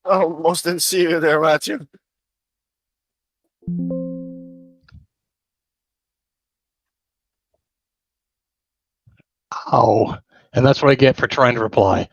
Almost didn't see you there, Matthew. Ow. And that's what I get for trying to reply.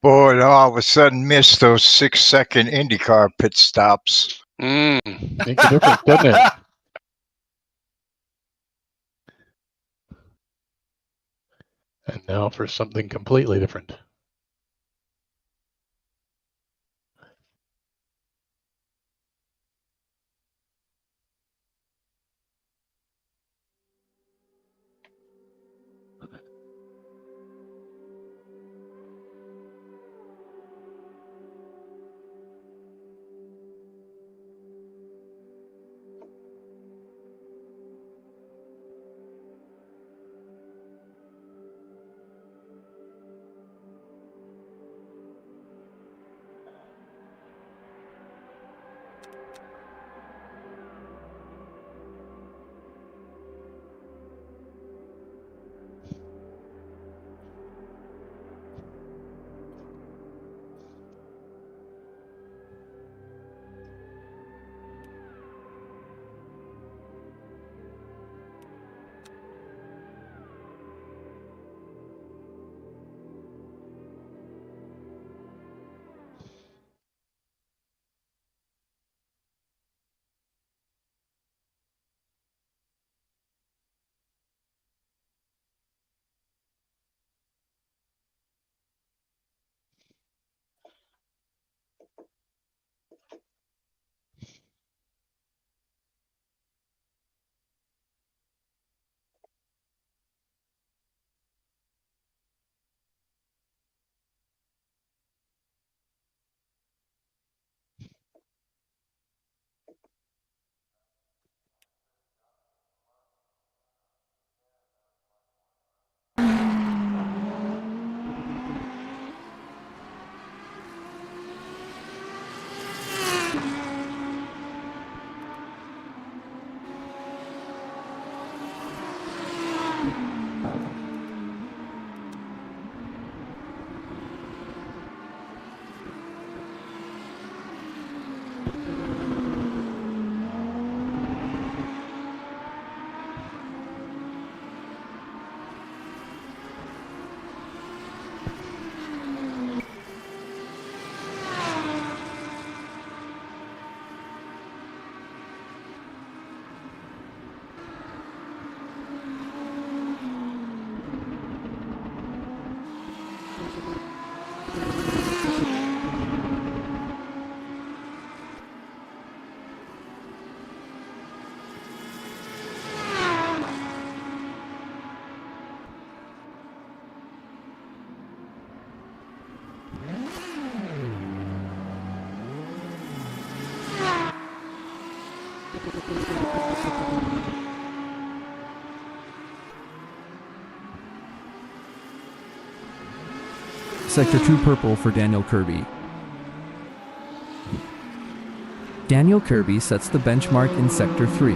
Boy, all of a sudden missed those 6-second IndyCar pit stops. Make a difference, doesn't it? And now for something completely different. Sector 2 purple for Daniel Kirby. Daniel Kirby sets the benchmark in Sector 3.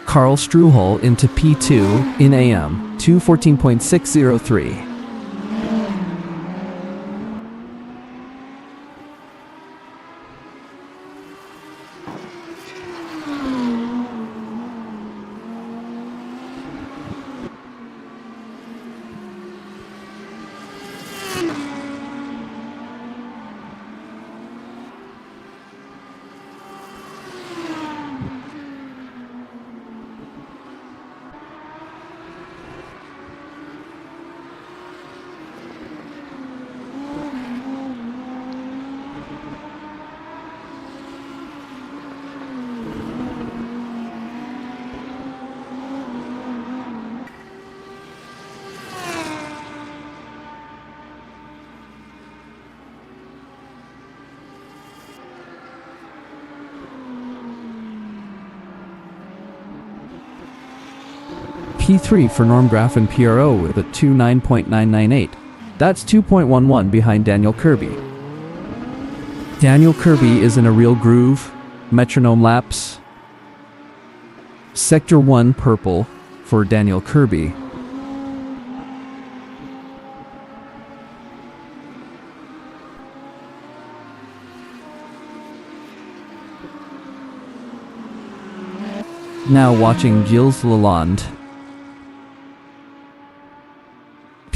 Carl Struhol into P2 in AM, 2:14.603. P3 for Norm Graff and PRO with a 2.9.998. That's 2.11 behind Daniel Kirby. Daniel Kirby is in a real groove. Metronome laps. Sector 1 purple for Daniel Kirby. Now watching Gilles Lalonde.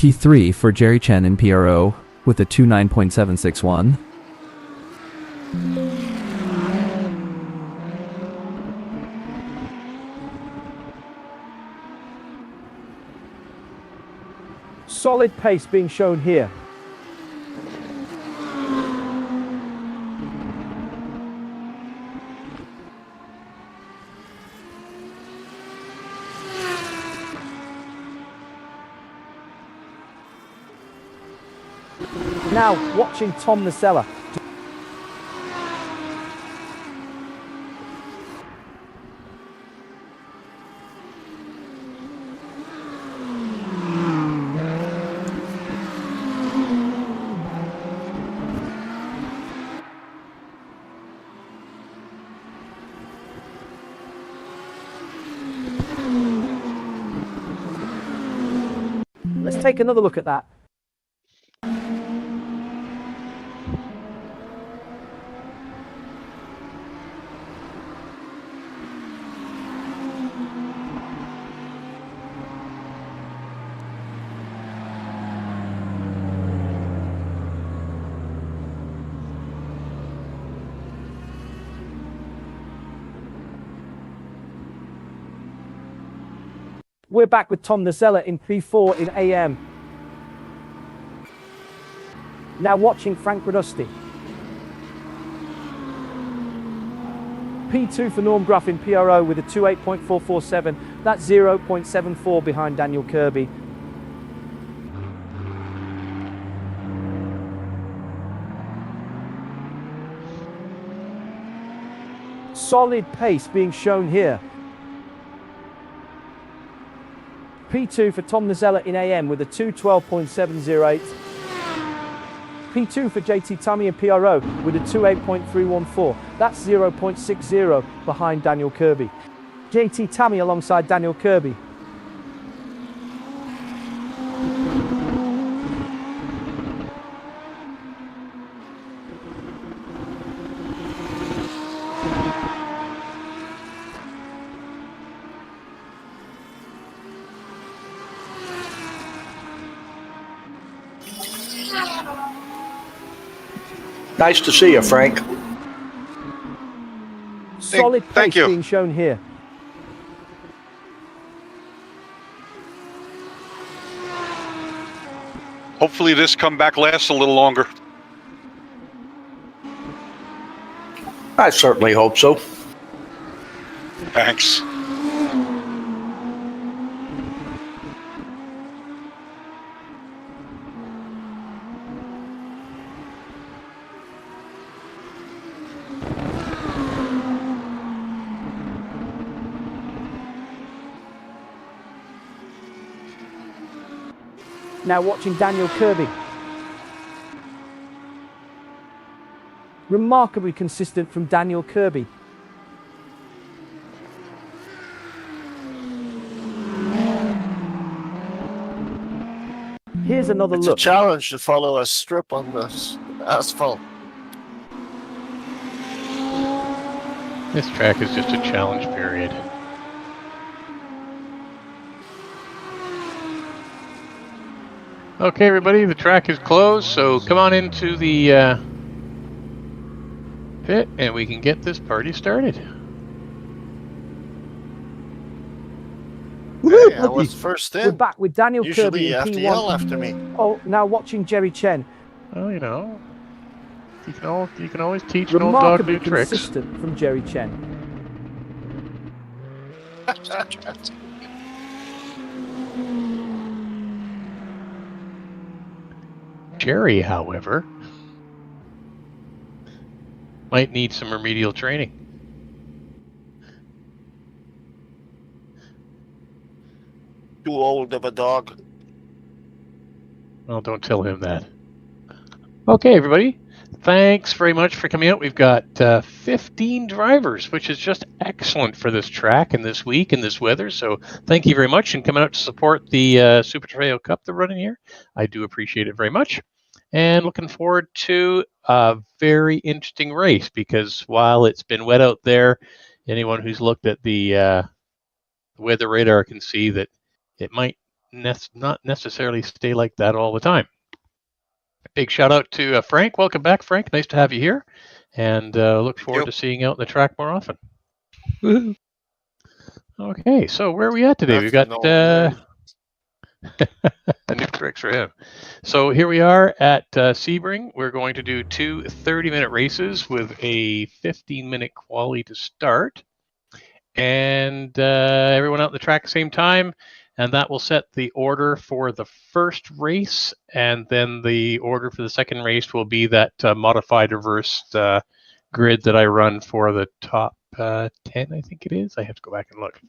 P3 for Jerry Chen and PRO with a 2.9.761. Solid pace being shown here. Now watching Tom Nacella. Let's take another look at that. We're back with Tom Nacella in P4 in AM. Now watching Frank Radusti. P2 for Norm Graff in PRO with a 2.8.447. That's 0.74 behind Daniel Kirby. Solid pace being shown here. P2 for Tom Nacella in AM with a 2.12.708. P2 for JT Tummy and PRO with a 2.8.314. That's 0.60 behind Daniel Kirby. JT Tummy alongside Daniel Kirby. Nice to see you, Frank. Solid Thank pace you. being shown here. Hopefully this comeback lasts a little longer. I certainly hope so. Thanks. Now watching Daniel Kirby. Remarkably consistent from Daniel Kirby. Here's another It's look. a challenge to follow a strip on the asphalt. This track is just a challenge period. Okay, everybody, the track is closed, so come on into the pit and we can get this party started. Hey, I was first We're in. back with Daniel Kirby Usually you in have to P1. yell after me. Oh, now watching Jerry Chen. Well, you know, you can always teach an old dog Remarkably new tricks. consistent from Jerry Chen. Jerry, however, might need some remedial training. too old of a dog. Well, don't tell him that. Okay, everybody. Thanks very much for coming out. We've got 15 drivers, which is just excellent for this track and this week and this weather. So thank you very much and coming out to support the Super Trofeo Cup they're running here. I do appreciate it very much. And looking forward to a very interesting race because while it's been wet out there, anyone who's looked at the weather radar can see that it might not necessarily stay like that all the time. Big shout out to Frank. Welcome back, Frank. Nice to have you here. And look forward to seeing you out in the track more often. Woo-hoo. Okay, so where are we at today? We've got a new tricks for him. So here we are at Sebring. We're going to do 2 30-minute races with a 15-minute quali to start. And everyone out in the track at the same time. And that will set the order for the first race. And then the order for the second race will be that modified reversed grid that I run for the top 10, I think it is. I have to go back and look.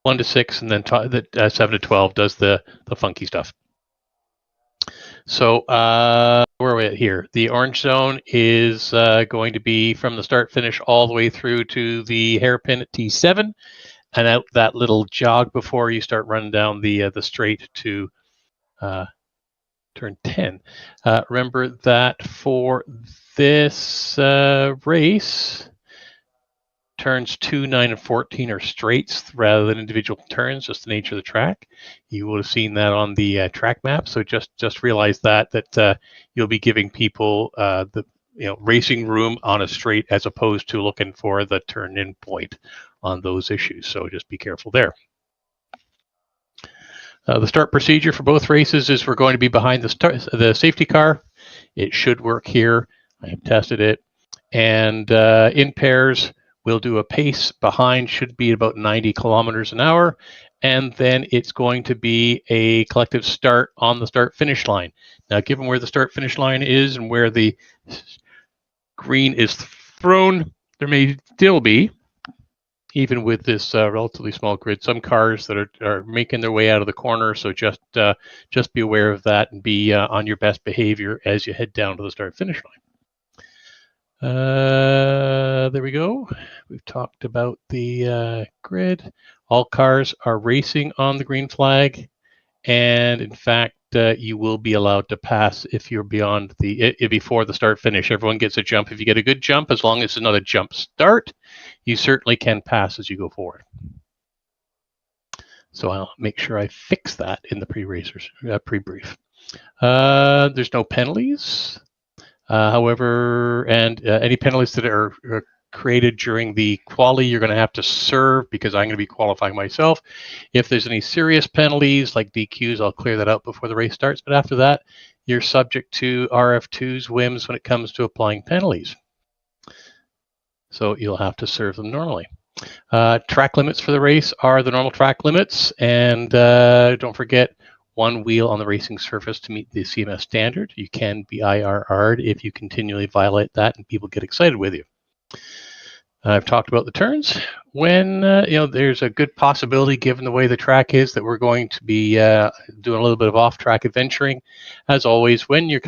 1 to 6, and then 7 to 12 does the funky stuff. So where are we at here? The orange zone is going to be from the start finish all the way through to the hairpin at T7. And out that little jog before you start running down the straight to turn 10. Remember that for this race, turns 2, 9, and 14 are straights rather than individual turns, just the nature of the track. You would have seen that on the track map, so just realize that you'll be giving people the racing room on a straight as opposed to looking for the turn-in point on those issues. So just be careful there. The start procedure for both races is we're going to be behind the safety car. It should work here. I have tested it. And in pairs, we'll do a pace behind, should be about 90 kilometers an hour. And then it's going to be a collective start on the start-finish line. Now, given where the start-finish line is and where the green is thrown, there may still be, even with this relatively small grid, some cars that are making their way out of the corner. So just be aware of that and be on your best behavior as you head down to the start-finish line. There we go. We've talked about the grid. All cars are racing on the green flag, and in fact, you will be allowed to pass if you're beyond before the start finish. Everyone gets a jump. If you get a good jump, as long as it's not a jump start, you certainly can pass as you go forward. So I'll make sure I fix that in the pre-brief. There's no penalties. However, and any penalties that are created during the quali, you're going to have to serve because I'm going to be qualifying myself. If there's any serious penalties like DQs, I'll clear that out before the race starts. But after that, you're subject to RF2's whims when it comes to applying penalties. So you'll have to serve them normally. Track limits for the race are the normal track limits. And don't forget, 1 wheel on the racing surface to meet the CMS standard. You can be IRR'd if you continually violate that and people get excited with you. I've talked about the turns. When there's a good possibility, given the way the track is, that we're going to be doing a little bit of off-track adventuring. As always, when you're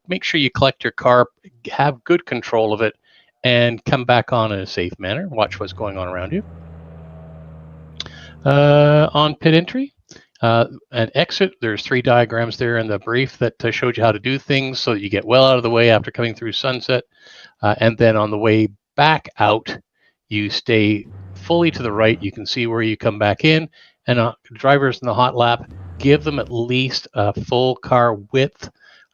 make sure you collect your car, have good control of it, and come back on in a safe manner. Watch what's going on around you. On pit entry and exit, there's 3 diagrams there in the brief that showed you how to do things so that you get well out of the way after coming through sunset. And then on the way back out, you stay fully to the right. You can see where you come back in. And drivers in the hot lap, give them at least a full car width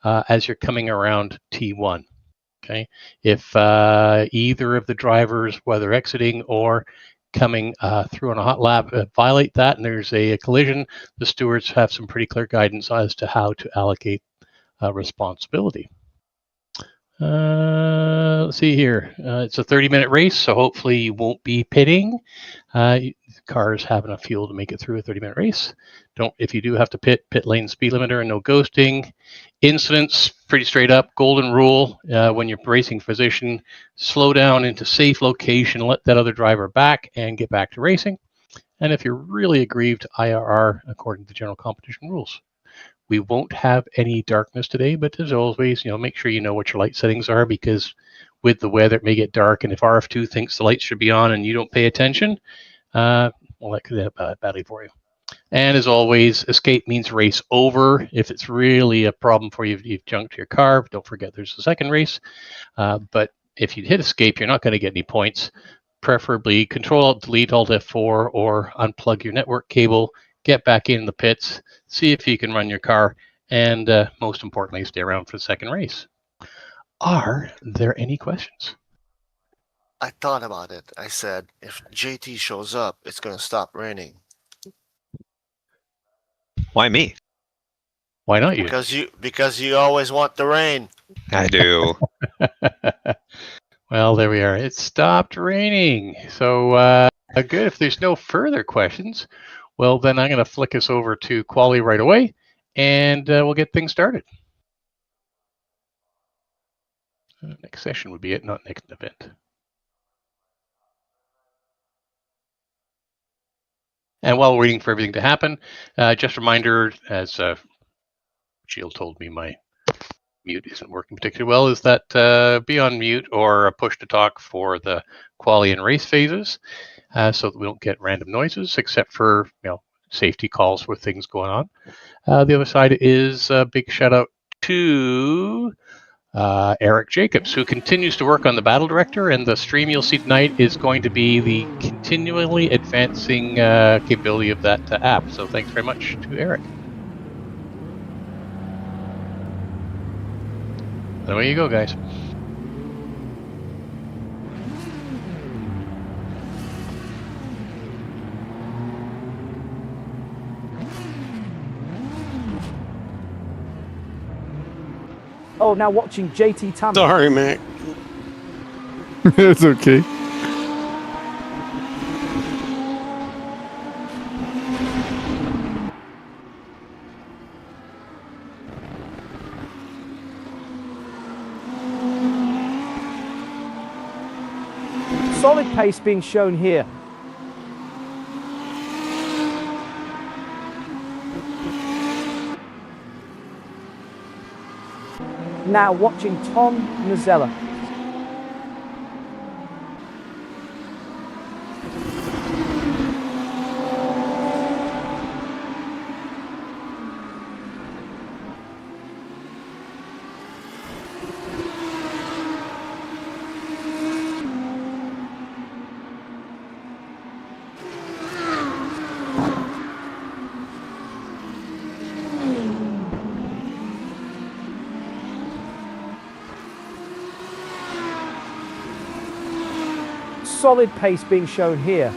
as you're coming around T1. Okay, if either of the drivers, whether exiting or coming through on a hot lap, violate that and there's a collision, the stewards have some pretty clear guidance as to how to allocate responsibility. Let's see here. It's a 30-minute race, so hopefully you won't be pitting. Cars have enough fuel to make it through a 30-minute race. If you do have to pit lane speed limiter and no ghosting. Incidents, pretty straight up, golden rule. When you're racing position, slow down into safe location, let that other driver back and get back to racing. And if you're really aggrieved, IRR according to the general competition rules. We won't have any darkness today, but as always, make sure you know what your light settings are, because with the weather, it may get dark, and if RF2 thinks the lights should be on and you don't pay attention, well, that could end up badly for you. And as always, escape means race over. If it's really a problem for you, you've junked your car, don't forget there's a second race. But if you hit escape, you're not going to get any points. Preferably Control-Alt-Delete, Alt-F4, or unplug your network cable, get back in the pits, see if you can run your car, and most importantly, stay around for the second race. Are there any questions? I thought about it. I said, if JT shows up, it's going to stop raining. Why me? Why not you? Because you always want the rain. I do. Well, there we are. It stopped raining. So good. If there's no further questions, well, then I'm going to flick us over to Quali right away, and we'll get things started. Next session would be it, not next event. And while we're waiting for everything to happen, just a reminder, as Jill told me my mute isn't working particularly well, is that be on mute or push to talk for the quali and race phases, so that we don't get random noises, except for safety calls with things going on. The other side is a big shout out to Eric Jacobs, who continues to work on the Battle Director, and the stream you'll see tonight is going to be the continually advancing capability of that app. So thanks very much to Eric. Away you go, guys. Oh, now watching JT Tammy. Sorry, Mac. It's okay. Solid pace being shown here. Now watching Tom Nazella. Solid pace being shown here.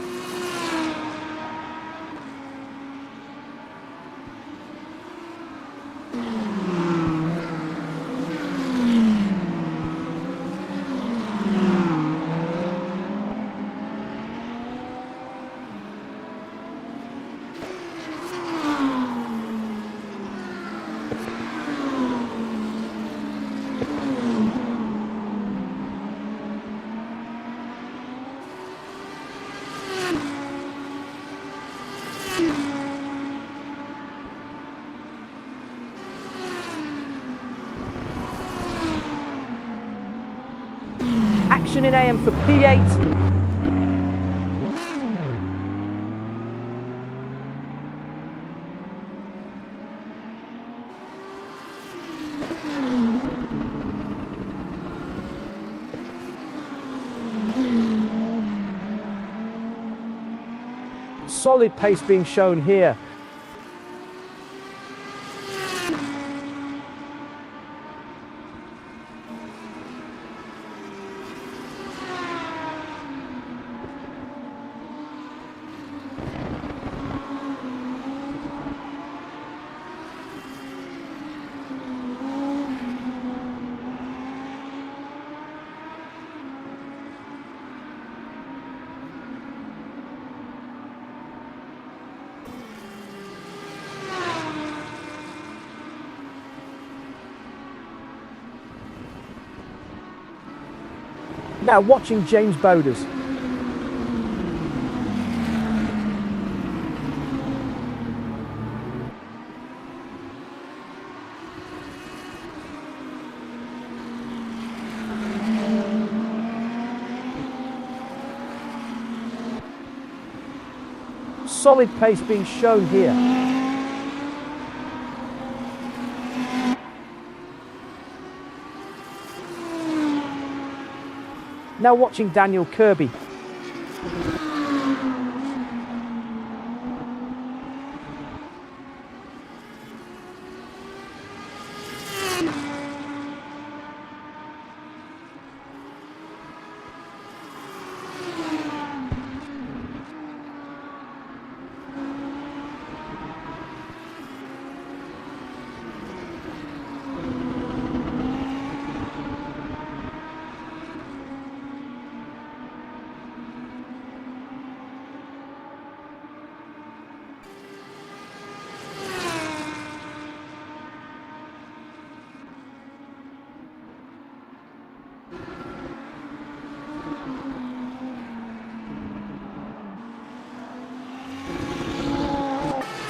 Action in AM for P8. Solid pace being shown here. Now watching James Boders. Solid pace being shown here. Now watching Daniel Kirby.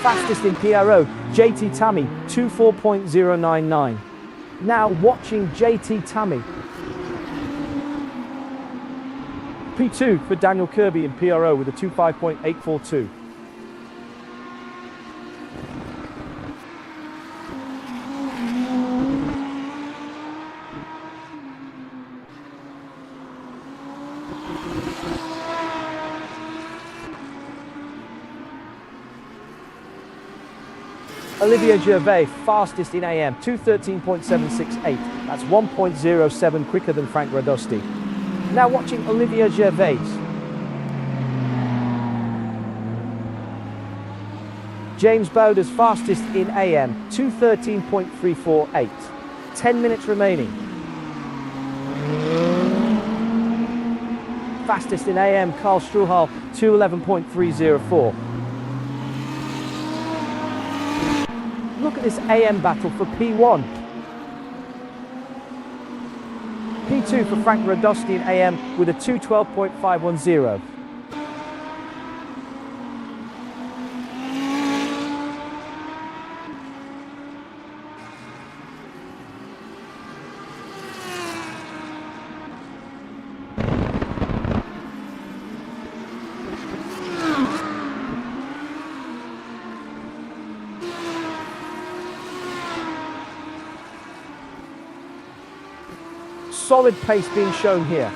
Fastest in PRO, JT Tammy, 24.099. Now watching JT Tammy. P2 for Daniel Kirby in PRO with a 25.842. Olivier Gervais, fastest in AM, 213.768. That's 1.07 quicker than Frank Radosti. Now watching Olivier Gervais. James Bowder's fastest in AM, 213.348. 10 minutes remaining. Fastest in AM, Karl Struhal, 211.304. Look at this AM battle for P1. P2 for Frank Radosti in AM with a 212.510. Solid pace being shown here.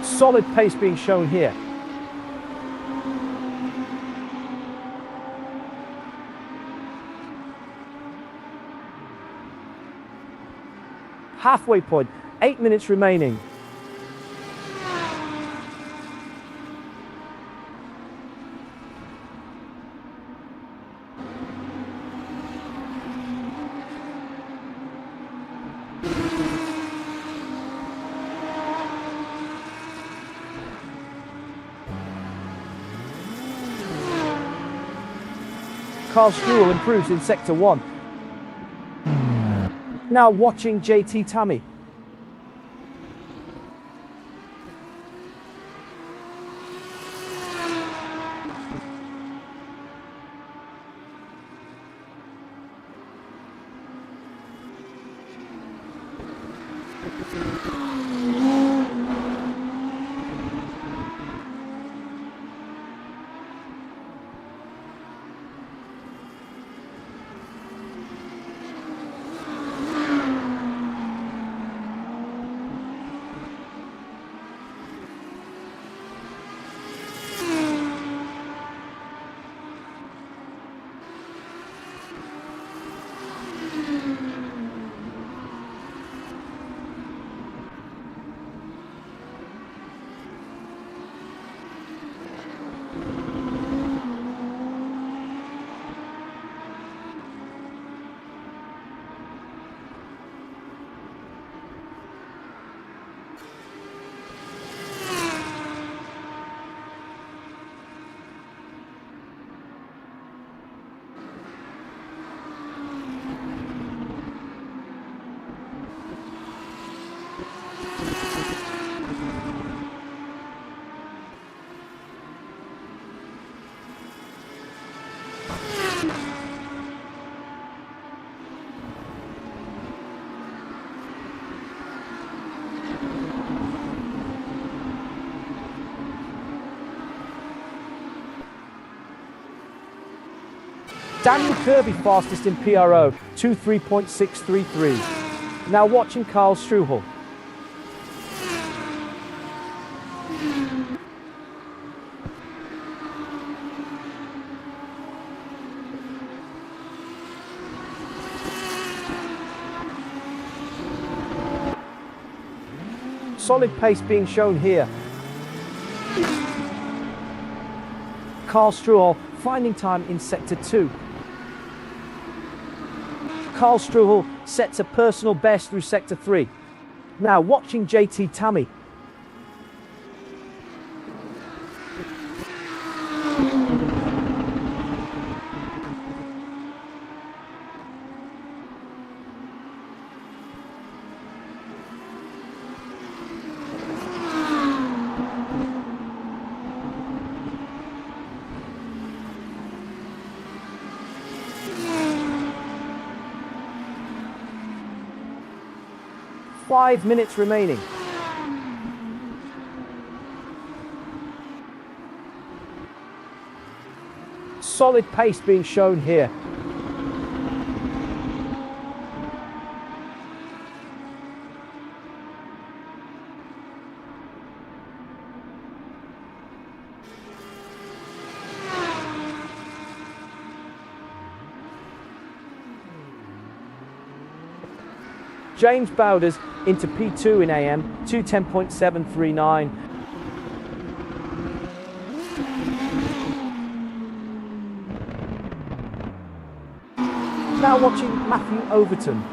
Solid pace being shown here. Halfway point, 8 minutes remaining. Karl Struhl improves in Sector 1. Now watching JT Tammy. Daniel Kirby fastest in PRO, 2:3.633. Now watching Karl Struhel. Solid pace being shown here. Karl Struhel finding time in sector 2. Karl Struhel sets a personal best through sector 3. Now watching JT Tammy. Five minutes remaining. Solid pace being shown here. James Bowders into P2 in AM, 2:10.739. Now watching Matthew Overton.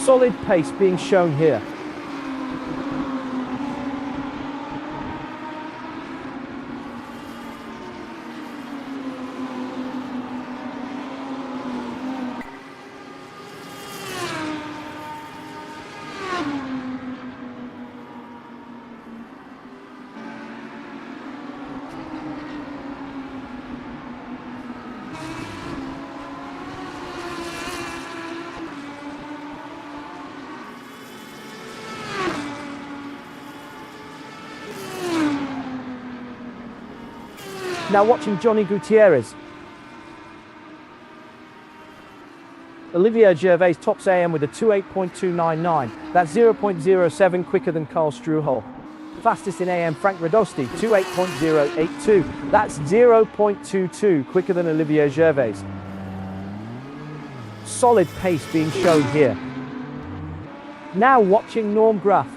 Solid pace being shown here. Now watching Johnny Gutierrez. Olivier Gervais tops AM with a 2:08.299. That's 0.07 quicker than Karl Struhel. Fastest in AM, Frank Radosti, 2:08.082. That's 0.22 quicker than Olivier Gervais. Solid pace being shown here. Now watching Norm Graff.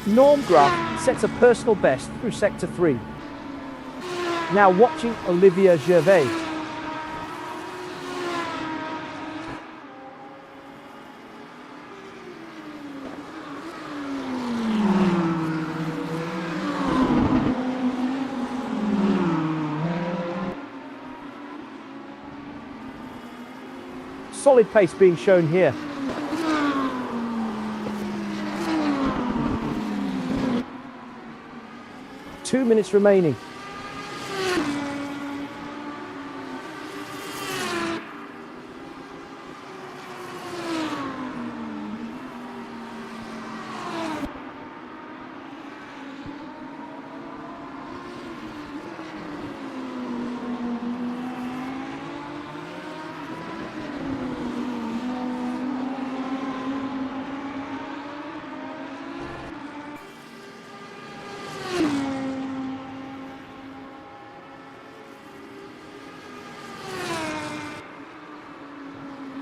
Norm Graff sets a personal best through sector 3. Now watching Olivier Gervais. Solid pace being shown here. Two minutes remaining.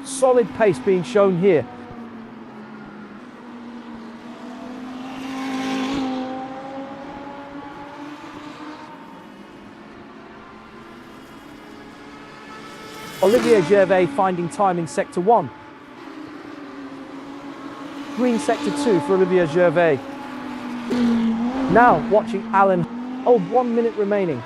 Solid pace being shown here. Olivier Gervais finding time in sector 1. Green sector 2 for Olivier Gervais. Now watching Alan. Oh, 1 minute remaining.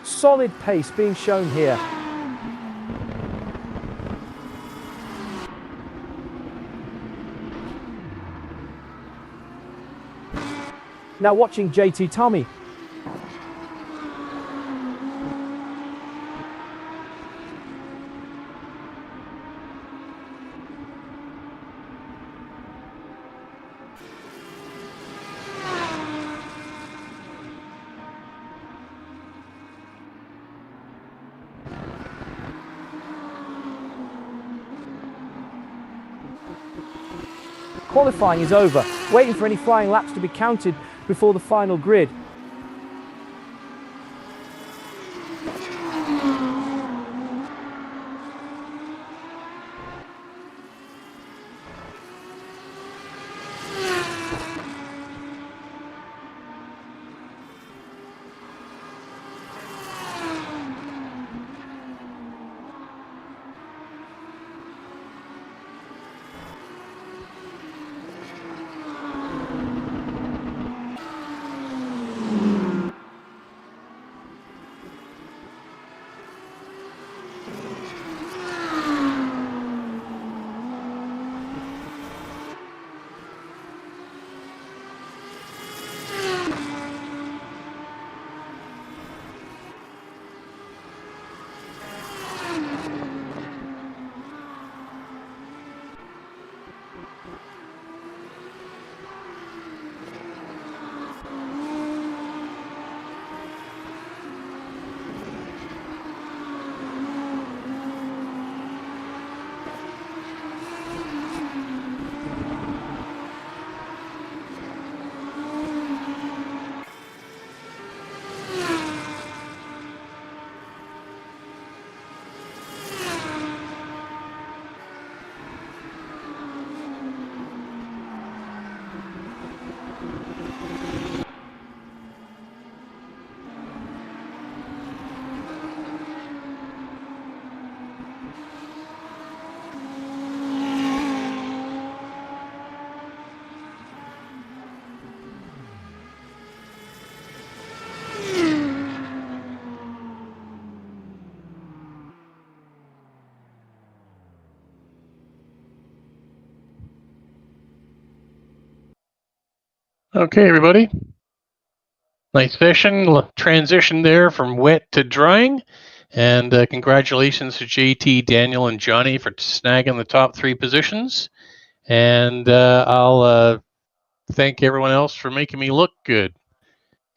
Solid pace being shown here. Now watching JT Tommy. Qualifying is over, waiting for any flying laps to be counted before the final grid. Okay, everybody. Nice session. Transition there from wet to drying. And congratulations to JT, Daniel, and Johnny for snagging the top 3 positions. And I'll thank everyone else for making me look good.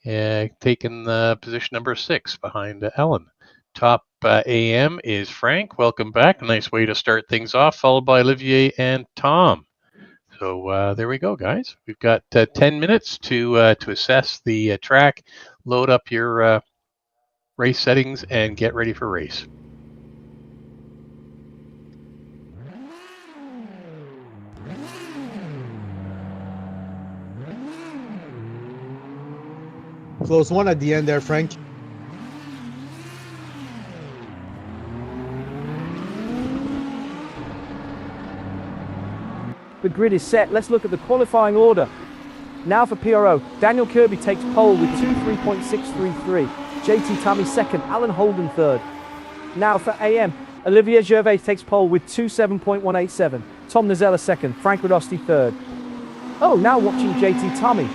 Taking position number 6 behind Ellen. Top AM is Frank. Welcome back. A nice way to start things off, followed by Olivier and Tom. So there we go, guys. We've got 10 minutes to assess the track, load up your race settings, and get ready for race. Close one at the end there, Frank. The grid is set. Let's look at the qualifying order. Now for PRO, Daniel Kirby takes pole with 2.3633. JT Tommy second, Alan Holden third. Now for AM, Olivier Gervais takes pole with 2.7.187. Tom Nazella second, Frank Radosti third. Oh, now watching JT Tommy.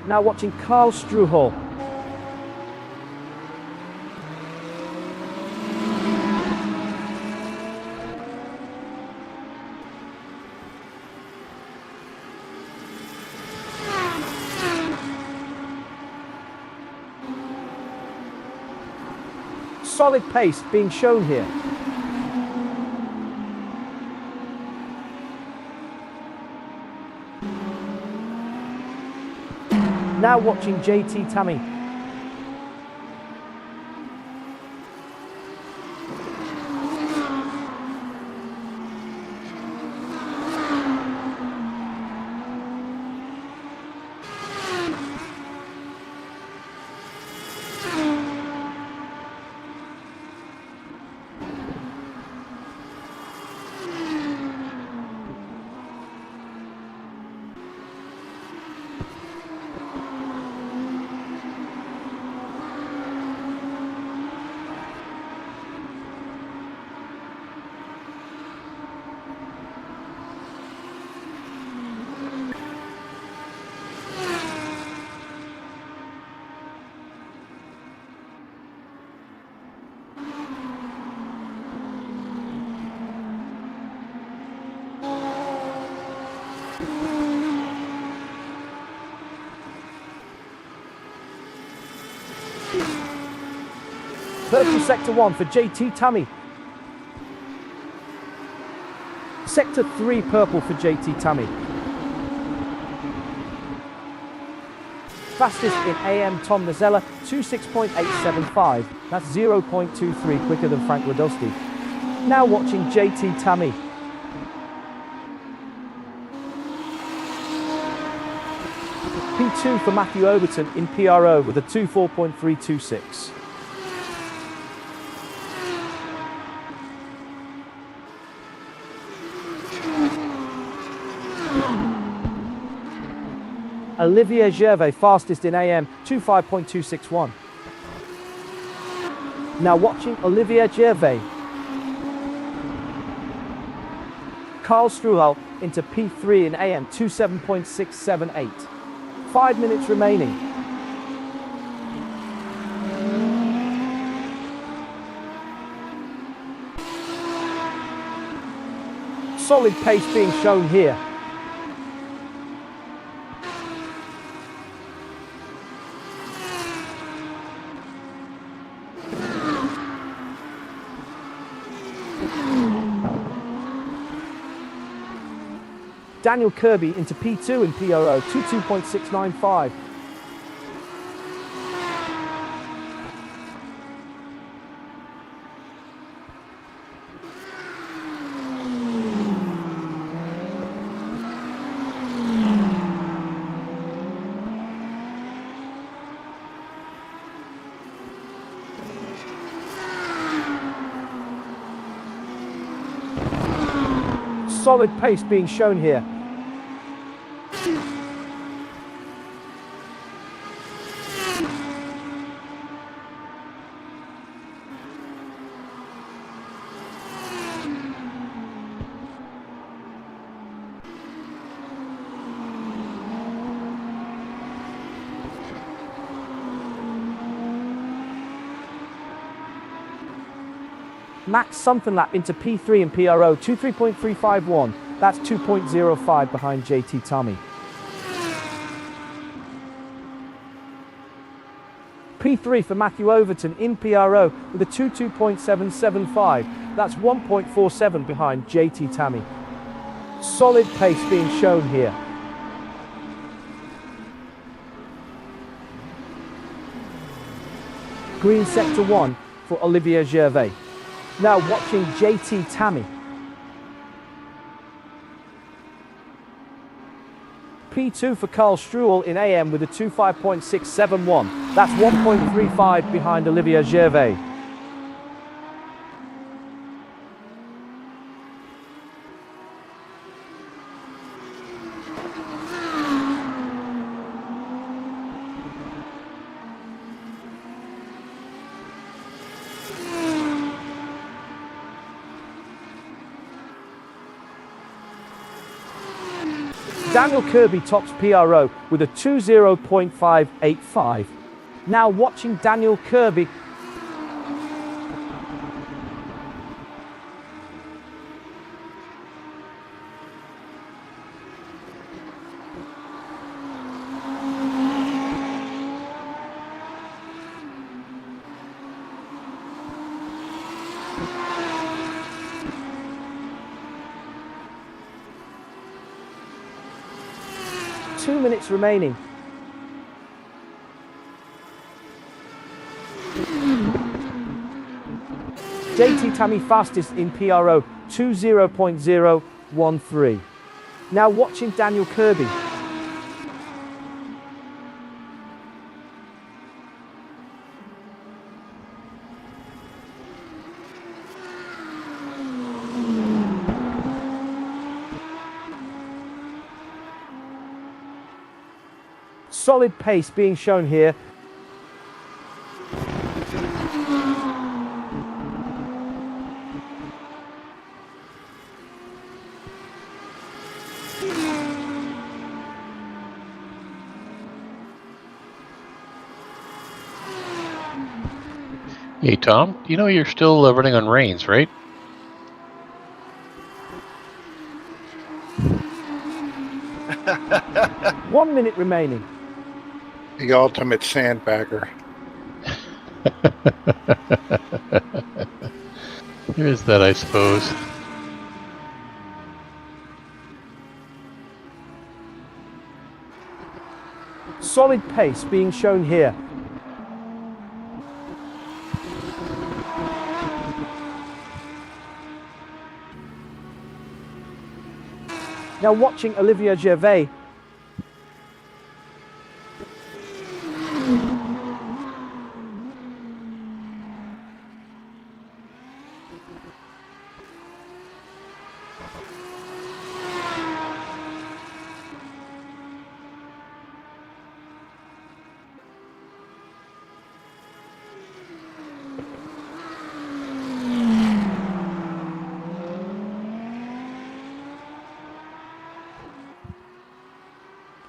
Now watching Karl Struhel. Solid pace being shown here. Now watching JT Tammy. Purple Sector 1 for JT Tammy. Sector 3 purple for JT Tammy. Fastest in AM Tom Nazella, 26.875. That's 0.23 quicker than Frank Radosti. Now watching JT Tammy. P2 for Matthew Overton in PRO with a 2.4.326. Olivier Gervais fastest in AM, 25.261. Now watching Olivier Gervais. Karl Struhel into P3 in AM, 27.678. 5 minutes remaining. Solid pace being shown here. Daniel Kirby into P2 in PRO, 22.695. Solid pace being shown here. Max something lap into P3 and PRO, 23.351. That's 2.05 behind JT Tammy. P3 for Matthew Overton in PRO with a 22.775. That's 1.47 behind JT Tammy. Solid pace being shown here. Green Sector 1 for Olivier Gervais. Now watching JT Tammy. P2 for Karl Struhel in AM with a 25.671. That's 1.35 behind Olivier Gervais. Daniel Kirby tops PRO with a 2:0.585. Now watching Daniel Kirby. Two minutes remaining. JT Tammy fastest in PRO, 2:0.013. Now watching Daniel Kirby. Solid pace being shown here. Hey, Tom, you know you're still running on reins, right? One minute remaining. The ultimate sandbagger. There is that, I suppose. Solid pace being shown here. Now watching Olivia Gervais.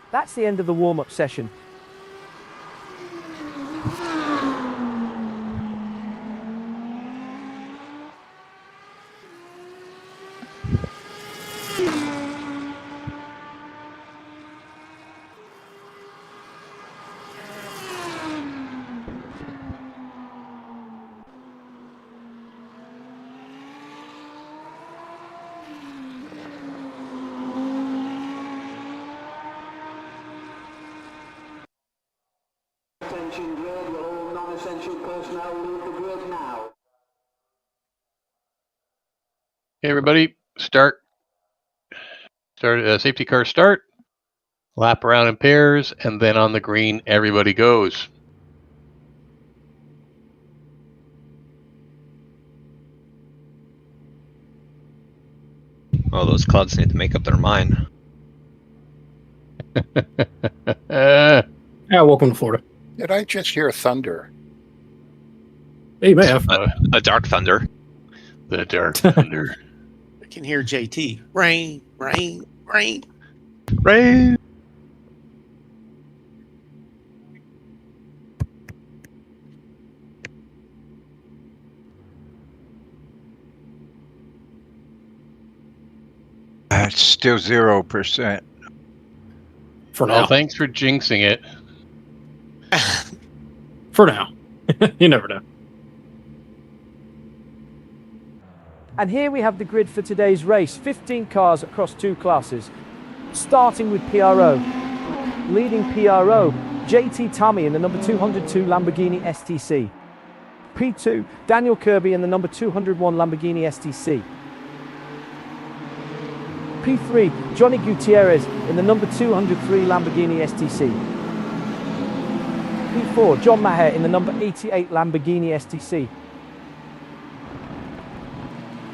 That's the end of the warm-up session. Hey, everybody, start, safety car start, lap around in pairs, and then on the green, everybody goes. Oh, those clouds need to make up their mind. Yeah, welcome to Florida. Did I just hear thunder? Hey, you may have. A dark thunder. The dark thunder. I can hear JT. Rain, rain, rain. Rain. It's still 0%. For Well, now. thanks for jinxing it. For now. You never know. And here we have the grid for today's race. 15 cars across two classes. Starting with PRO. Leading PRO, JT Tammy in the number 202 Lamborghini STC. P2, Daniel Kirby in the number 201 Lamborghini STC. P3, Johnny Gutierrez in the number 203 Lamborghini STC. P4, John Maher in the number 88 Lamborghini STC.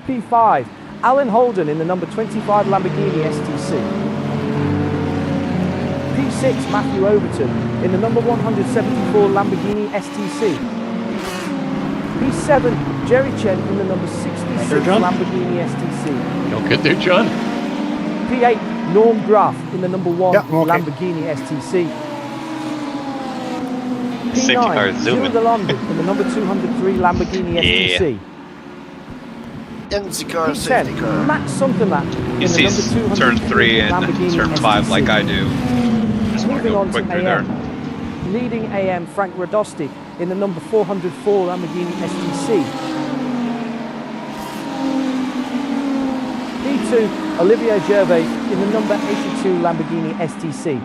P5, Alan Holden in the number 25 Lamborghini STC. P6, Matthew Overton in the number 174 Lamborghini STC. P7, Jerry Chen in the number 66 Lamborghini STC. Don't get there, John. P8, Norm Graff in the number 1 Yeah, okay. Lamborghini STC. Safety car P9, is Zero zooming. de London in the number 203 Lamborghini Yeah. STC. In the car, safety P10, car. Max Sunderland He in the number sees 203 turn 3 and Lamborghini turn 5 STC. like I do. Just want to Moving go on quick to through there. AM. Leading AM Frank Radosti in the number 404 Lamborghini STC. P2, Olivier Gervais in the number 82 Lamborghini STC.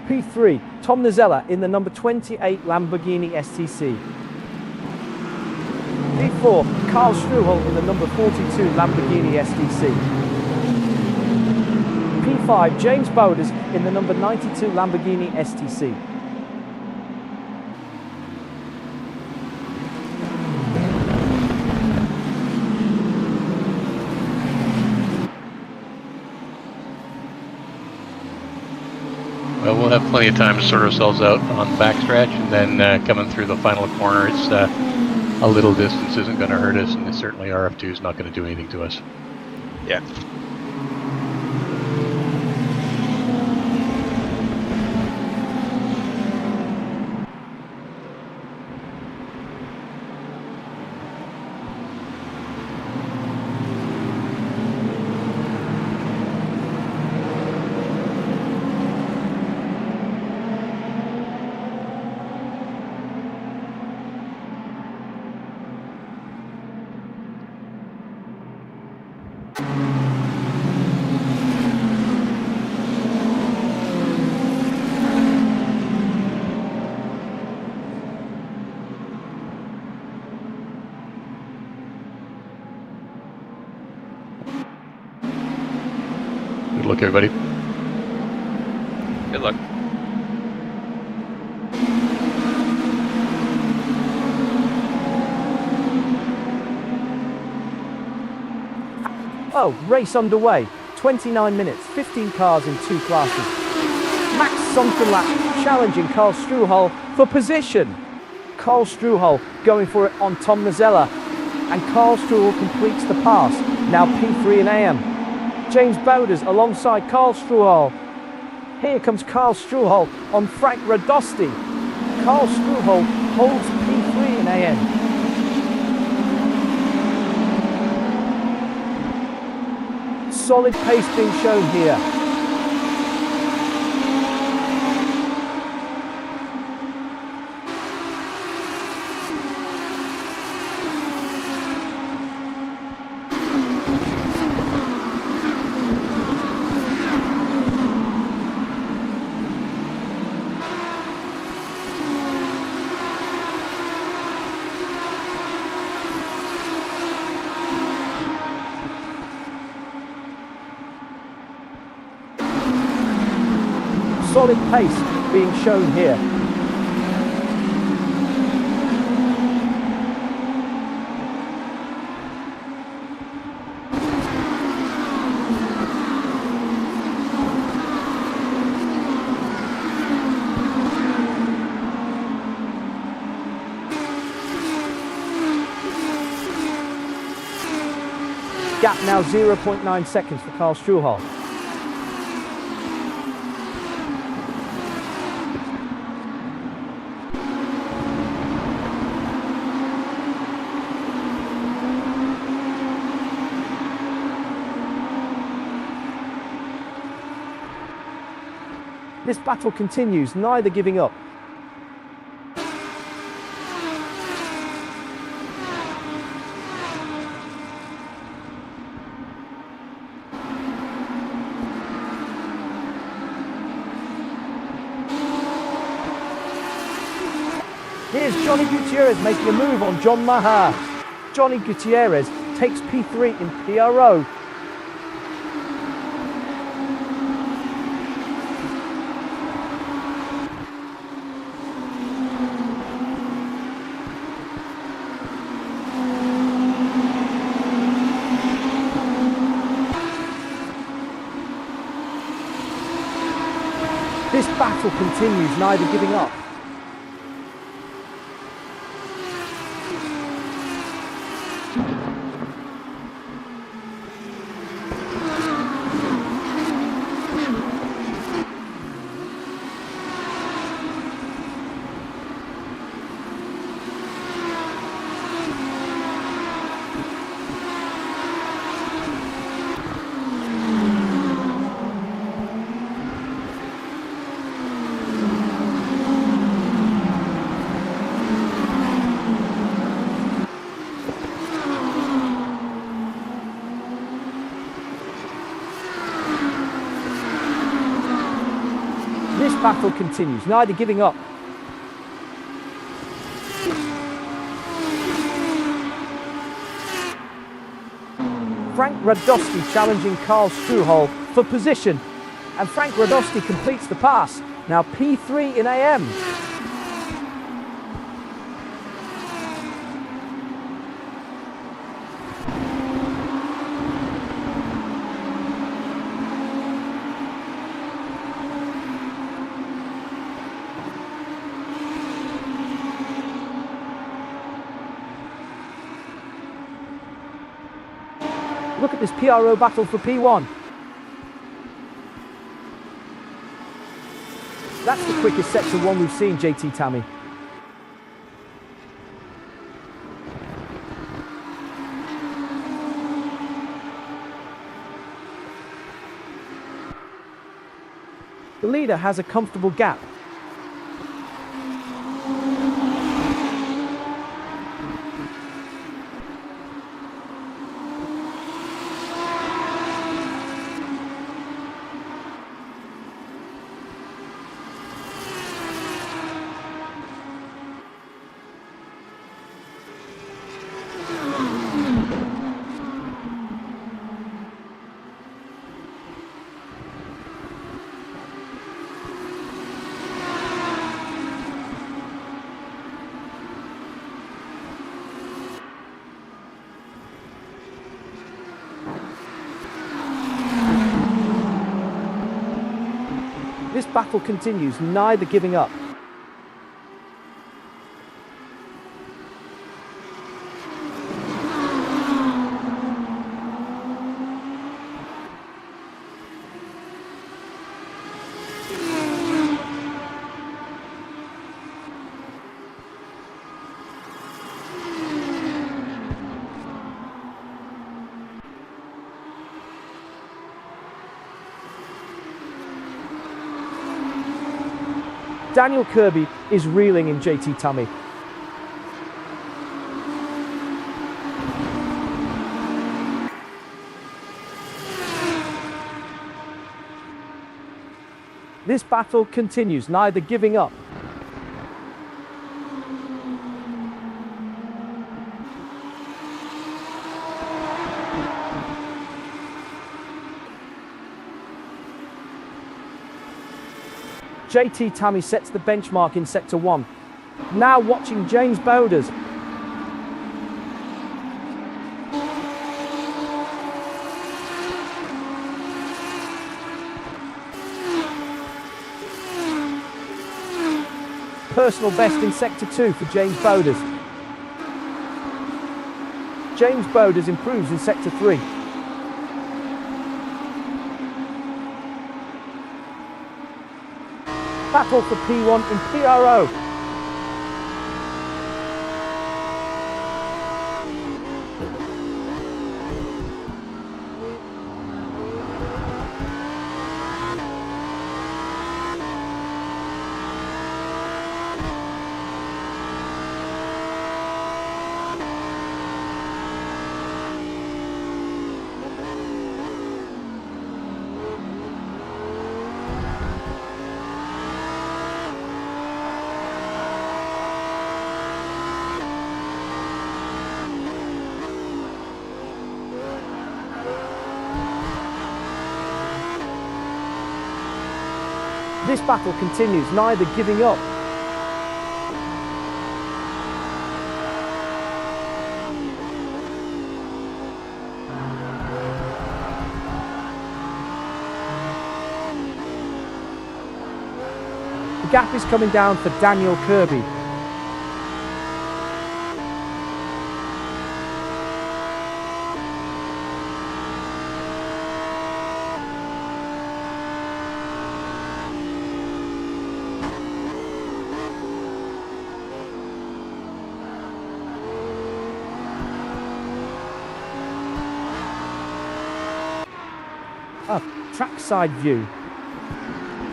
P3, Tom Nizella in the number 28 Lamborghini STC. P4, Carl Struhel in the number 42 Lamborghini STC. P5, James Bowders in the number 92 Lamborghini STC. Well, we'll have plenty of time to sort ourselves out on the backstretch, and then coming through the final corner, it's a little distance isn't going to hurt us, and certainly RF2 is not going to do anything to us. Yeah. Good luck, everybody. Good luck. Oh, race underway. 29 minutes, 15 cars in 2 classes. Max Sonkenlap challenging Carl Struhel for position. Carl Struhel going for it on Tom Nizella. And Carl Struhel completes the pass. Now P3 and AM. James Bowders alongside Carl Struhel. Here comes Carl Struhel on Frank Radosti. Carl Struhel holds P3 in AM. Solid pace being shown here. Solid pace being shown here. Gap now 0.9 seconds for Carl Struhel. This battle continues, neither giving up. Here's Johnny Gutierrez making a move on John Maher. Johnny Gutierrez takes P3 in PRO. This battle continues, neither giving up. This battle continues, neither giving up. Frank Radosti challenging Karl Struhol for position, and Frank Radosti completes the pass. Now P3 in AM. Look at this PRO battle for P1. That's the quickest sector 1 we've seen, JT Tammy. The leader has a comfortable gap. This battle continues, neither giving up. Daniel Kirby is reeling in JT Tammy. This battle continues, neither giving up. JT Tammy sets the benchmark in Sector 1. Now watching James Bowders. Personal best in Sector 2 for James Bowders. James Bowders improves in Sector 3. Battle for P1 in PRO. This battle continues, neither giving up. The gap is coming down for Daniel Kirby. A trackside view.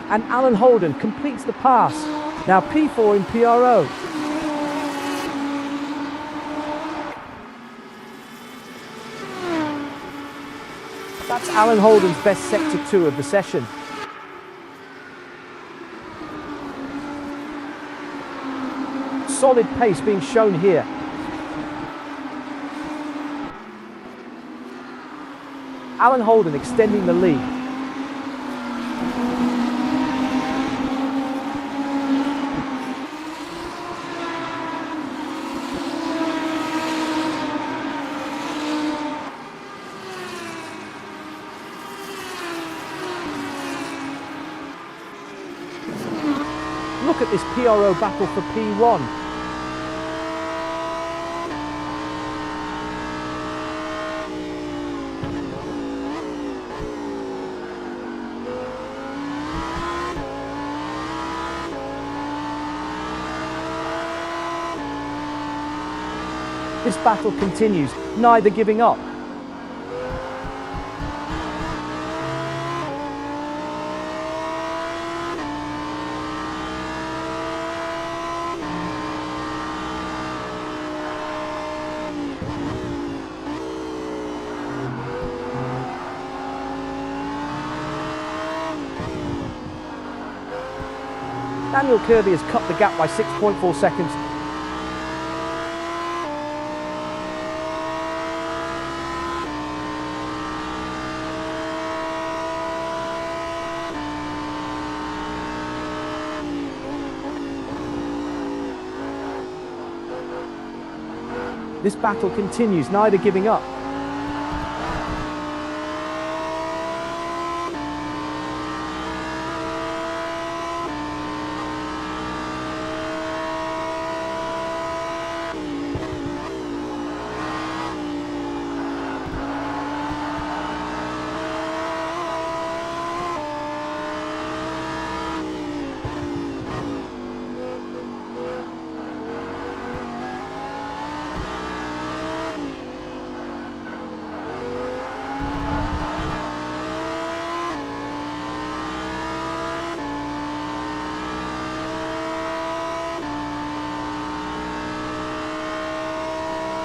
And Alan Holden completes the pass. Now P4 in PRO. That's Alan Holden's best Sector 2 of the session. Solid pace being shown here. Alan Holden extending the lead. Look at this PRO battle for P1. This battle continues, neither giving up. Daniel Kirby has cut the gap by 6.4 seconds. This battle continues, neither giving up.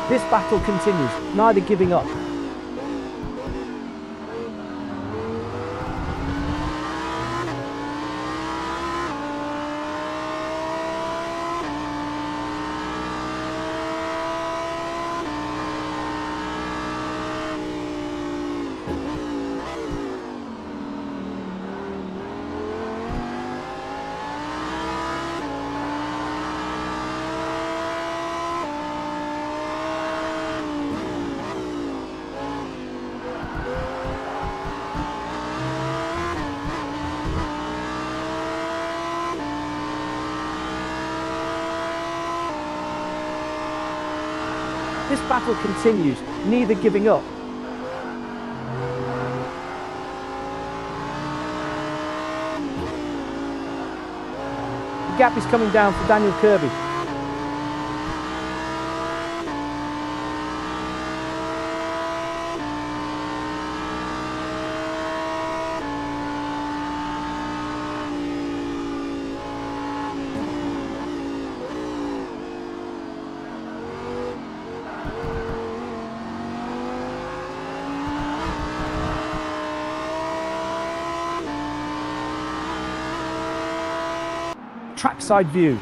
This battle continues, neither giving up. This battle continues, neither giving up. The gap is coming down for Daniel Kirby. Trackside view.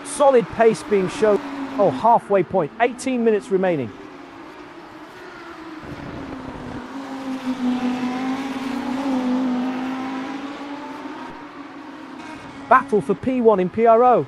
Solid pace being shown. Oh, halfway point, 18 minutes remaining. Battle for P1 in PRO.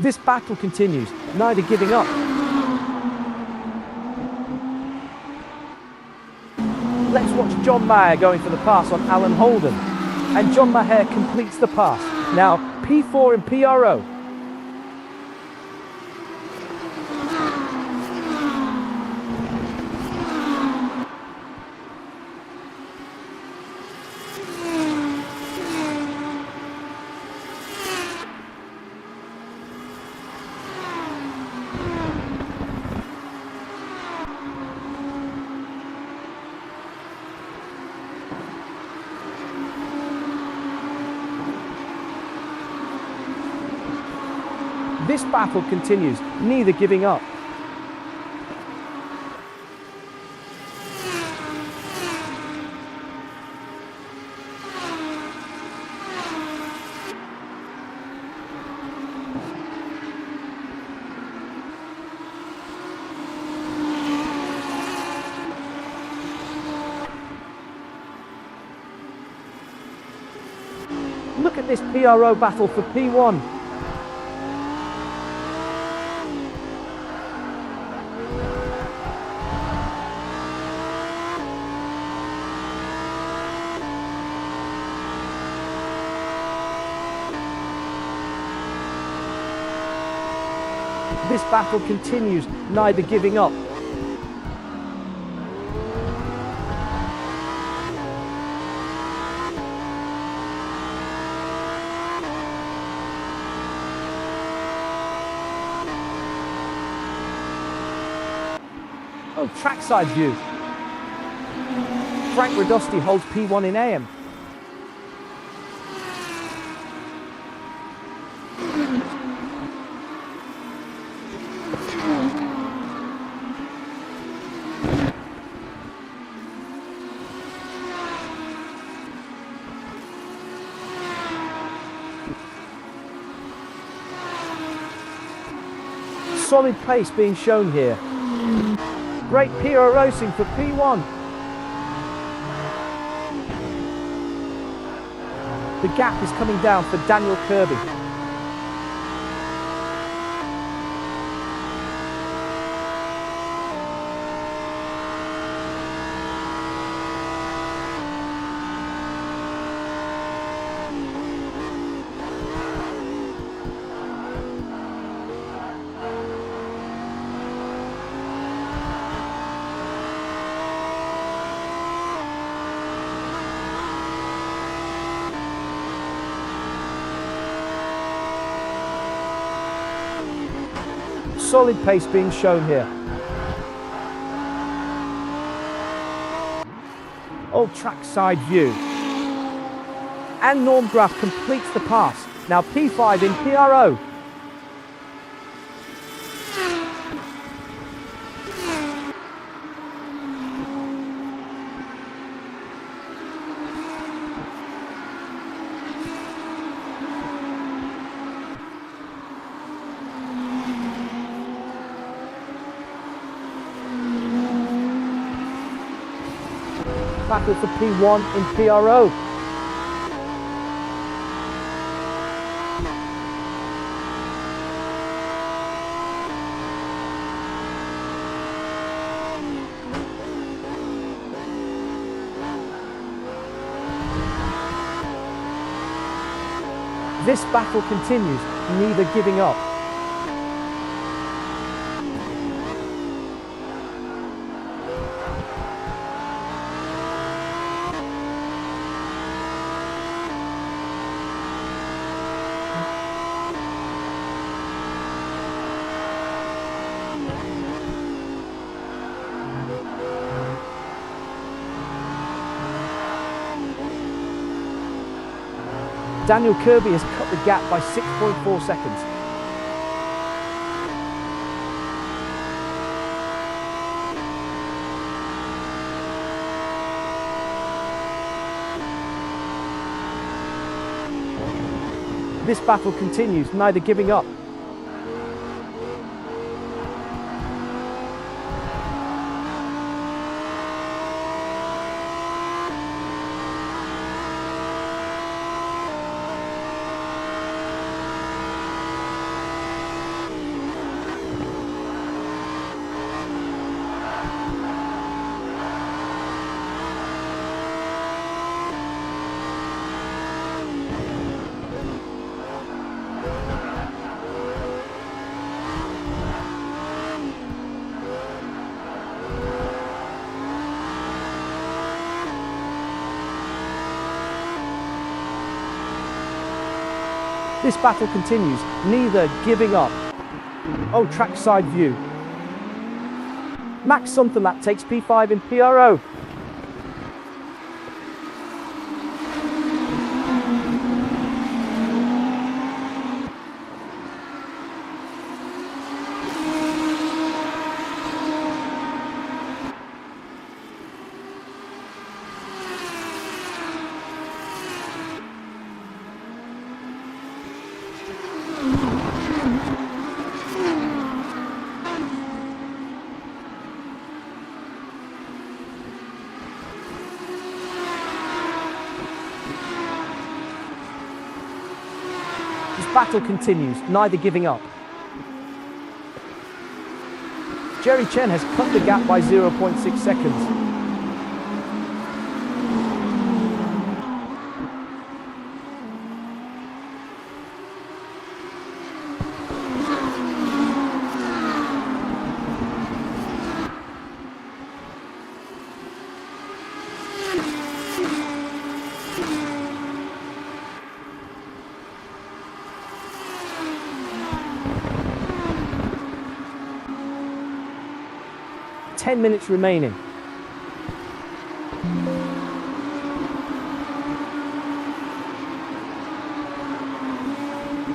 This battle continues, neither giving up. Let's watch John Maher going for the pass on Alan Holden. And John Maher completes the pass. Now P4 and PRO. This battle continues, neither giving up. Look at this PRO battle for P1. This battle continues, neither giving up. Oh, trackside view. Frank Radosti holds P1 in AM. Solid pace being shown here. Great PRO racing for P1. The gap is coming down for Daniel Kirby. Solid pace being shown here. Old trackside view. And Norm Graff completes the pass. Now P5 in PRO. Battle for P1 in PRO. This battle continues, neither giving up. Daniel Kirby has cut the gap by 6.4 seconds. This battle continues, neither giving up. This battle continues, neither giving up. Oh, trackside view. Max something lap takes P5 in PRO. Battle continues, neither giving up. Jerry Chen has cut the gap by 0.6 seconds. Ten minutes remaining.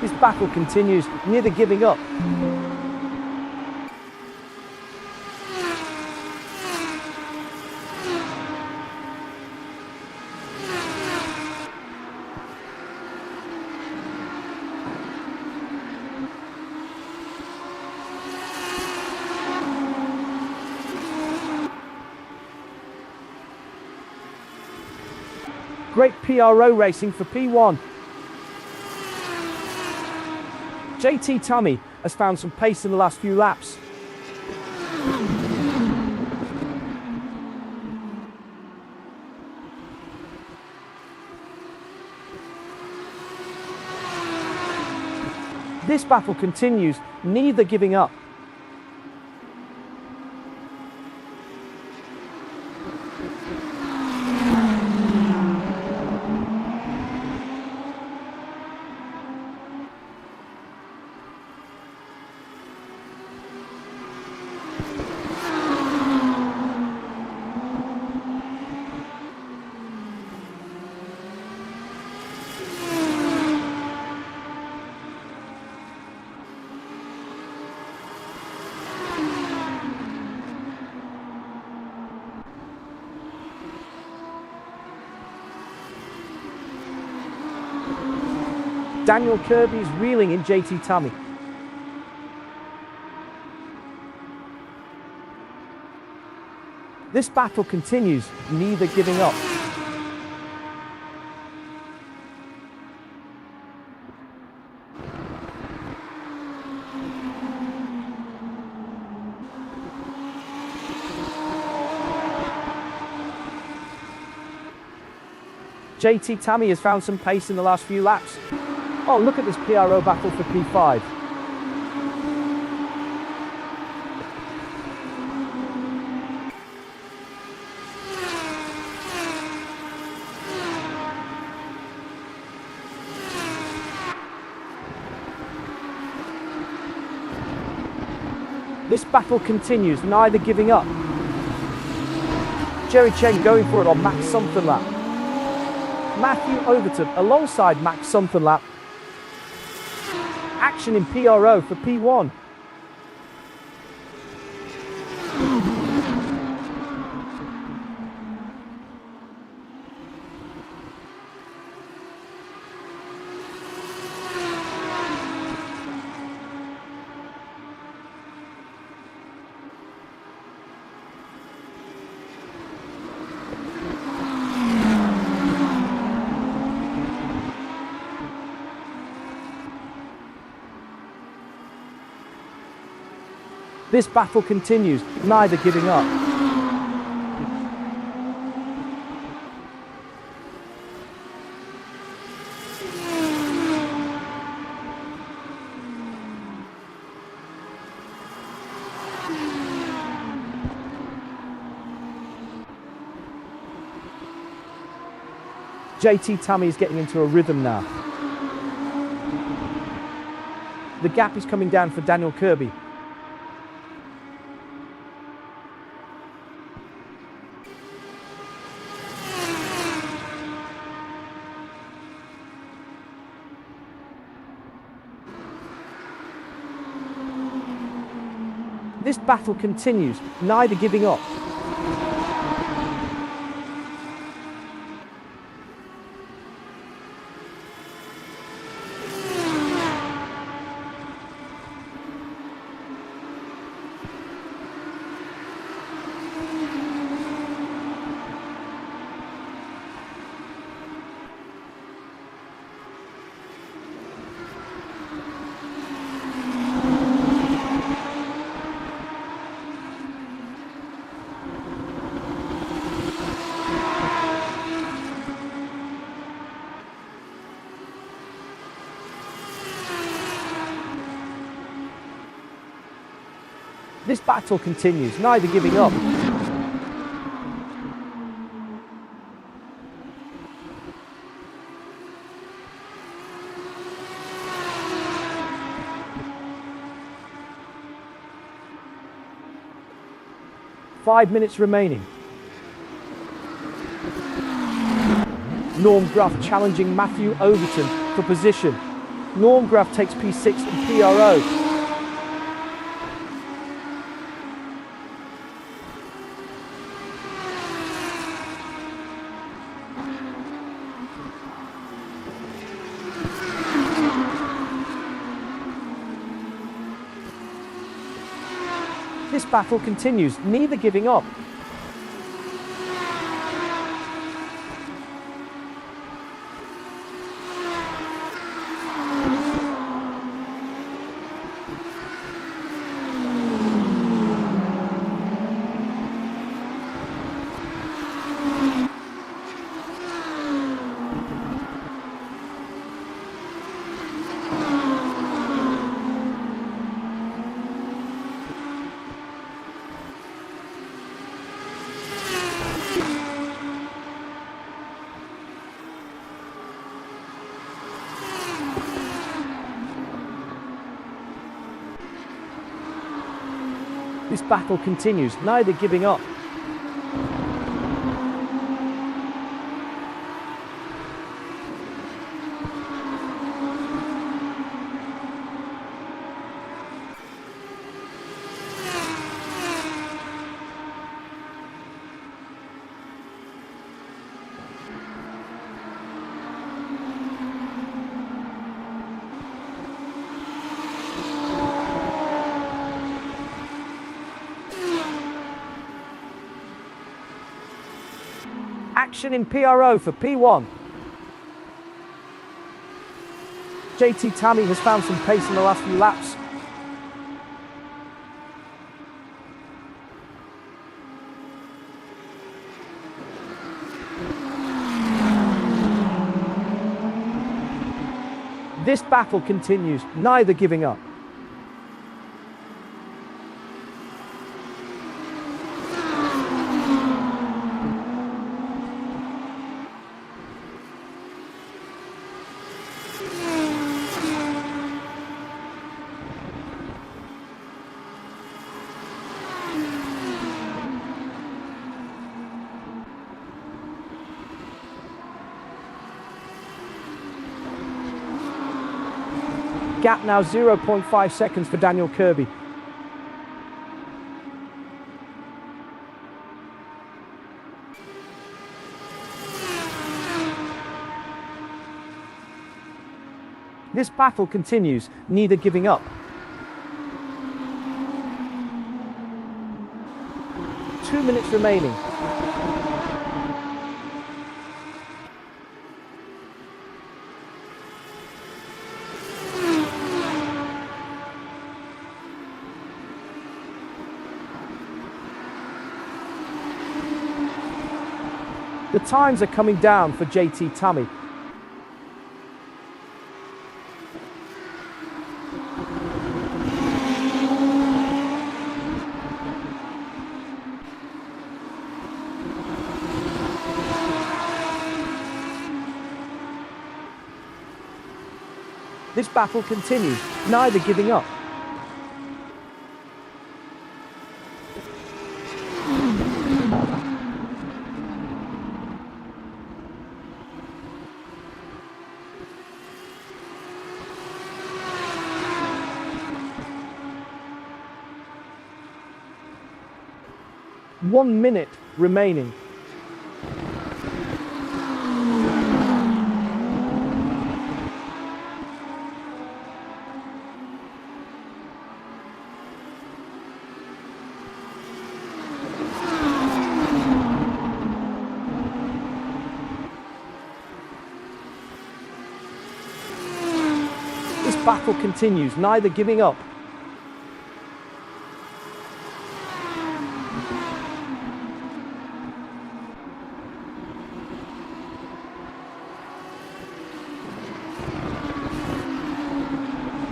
This battle continues, neither giving up. Great PRO racing for P1. JT Tummy has found some pace in the last few laps. This battle continues, neither giving up. Daniel Kirby is reeling in JT Tummy. This battle continues, neither giving up. JT Tummy has found some pace in the last few laps. Oh, look at this PRO battle for P5. This battle continues, neither giving up. Jerry Chen going for it on Max something lap. Matthew Overton alongside Max something lap. Action in PRO for P1. This battle continues, neither giving up. JT Tummy is getting into a rhythm now. The gap is coming down for Daniel Kirby. This battle continues, neither giving up. This battle continues, neither giving up. Five minutes remaining. Norm Gruff challenging Matthew Overton for position. Norm Gruff takes P6 and PRO. This battle continues, neither giving up. This battle continues, neither giving up. Action in PRO for P1. JT Tammy has found some pace in the last few laps. This battle continues, neither giving up. Gap now 0.5 seconds for Daniel Kirby. This battle continues, neither giving up. 2 minutes remaining. The times are coming down for JT Tammy. This battle continues, neither giving up. One minute remaining. This battle continues, neither giving up.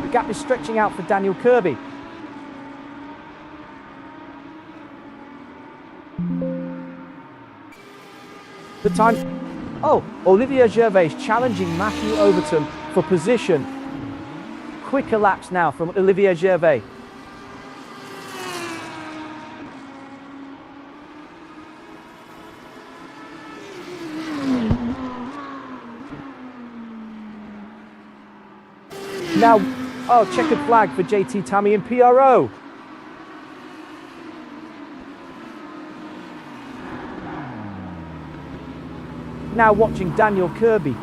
The gap is stretching out for Daniel Kirby. The time... Oh, Olivier Gervais challenging Matthew Overton for position. Quicker laps now from Olivier Gervais. Now, oh, checkered flag for JT Tammy and PRO. Now watching Daniel Kirby.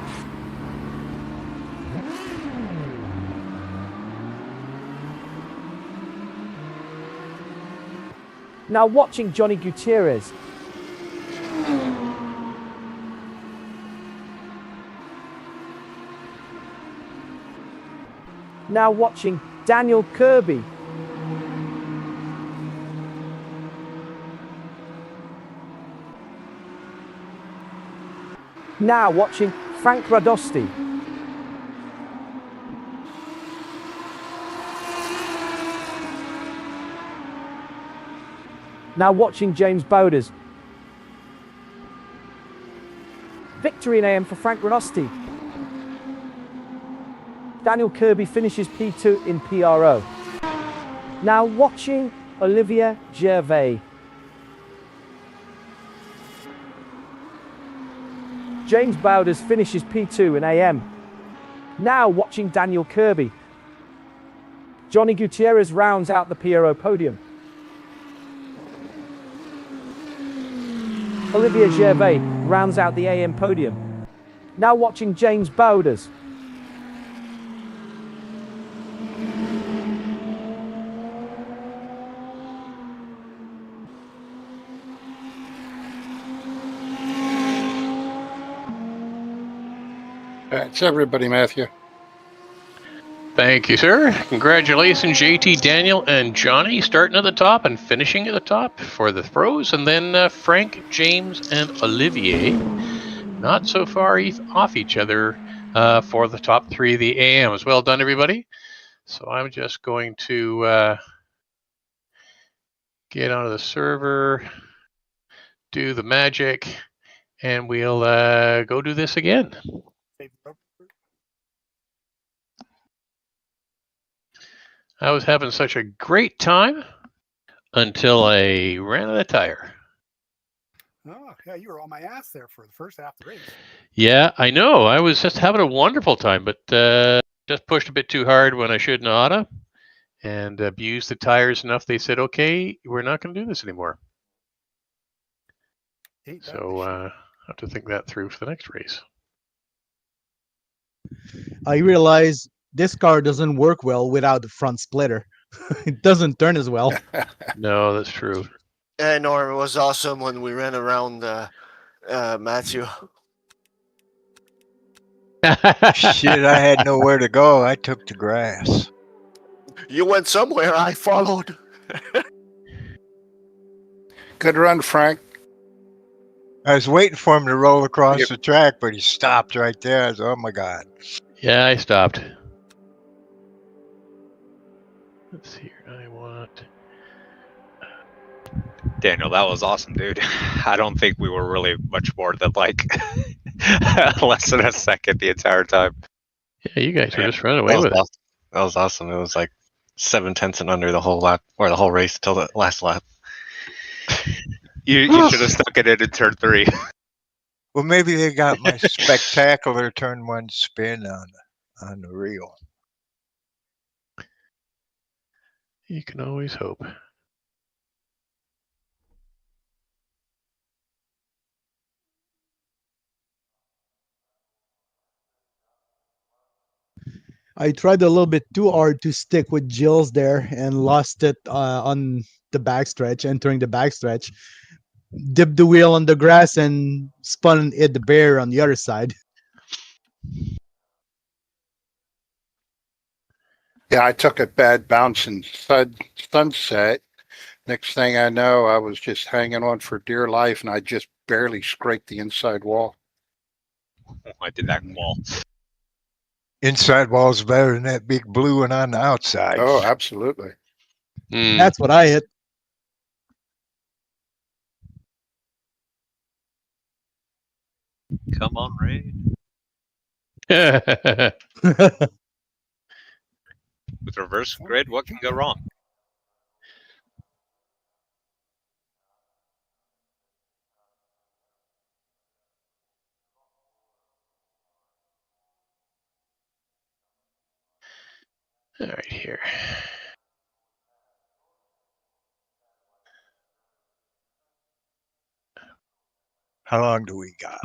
Now watching Johnny Gutierrez. Now watching Daniel Kirby. Now watching Frank Radosti. Now watching James Bowders. Victory in AM for Frank Radosti. Daniel Kirby finishes P2 in PRO. Now watching Olivier Gervais. James Bowders finishes P2 in AM. Now watching Daniel Kirby. Johnny Gutierrez rounds out the PRO podium. Olivier Gervais rounds out the AM podium. Now watching James Bowders. That's everybody, Matthew. Thank you, sir. Congratulations, JT, Daniel, and Johnny, starting at the top and finishing at the top for the pros. And then Frank, James, and Olivier, not so far off each other for the top three of the AMs. Well done, everybody. So I'm just going to get onto the server, do the magic, and we'll go do this again. I was having such a great time until I ran out of tire. Oh, yeah, you were on my ass there for the first half of the race. Yeah, I know. I was just having a wonderful time, but just pushed a bit too hard when I shouldn't oughta, and abused the tires enough. They said, okay, we're not going to do this anymore. So I have to think that through for the next race. I realize this car doesn't work well without the front splitter. It doesn't turn as well. No, that's true. Yeah, Norm, it was awesome when we ran around Matthew. Shit, I had nowhere to go. I took the grass. You went somewhere, I followed. Good run, Frank. I was waiting for him to roll across the track, but he stopped right there. I was, oh my God. Yeah, I stopped. Let's see here. I want... Daniel, that was awesome, dude. I don't think we were really much more than like less than a second the entire time. Yeah, you guys are just running That away was with it. awesome. That was awesome. It was like 7/10 and under the whole lap, or the whole race until the last lap. You should have stuck it in turn 3. Well, maybe they got my spectacular turn 1 spin on the reel. You can always hope. I tried a little bit too hard to stick with Jill's there and lost it on the backstretch, entering the backstretch. Dipped the wheel on the grass and spun and hit the bear on the other side. Yeah, I took a bad bounce in sunset. Next thing I know, I was just hanging on for dear life, and I just barely scraped the inside wall. I did that wall. Inside wall's better than that big blue one on the outside. Oh, absolutely. That's what I hit. Come on, Ray. With reverse grid, what can go wrong? All right, here. How long do we got?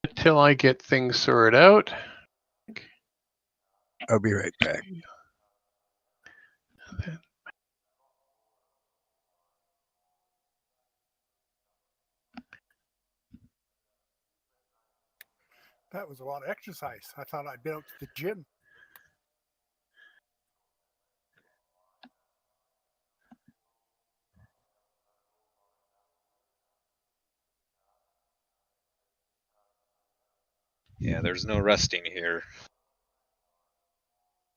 Until I get things sorted out. I'll be right back. That was a lot of exercise. I thought I'd been out to the gym. Yeah, there's no resting here.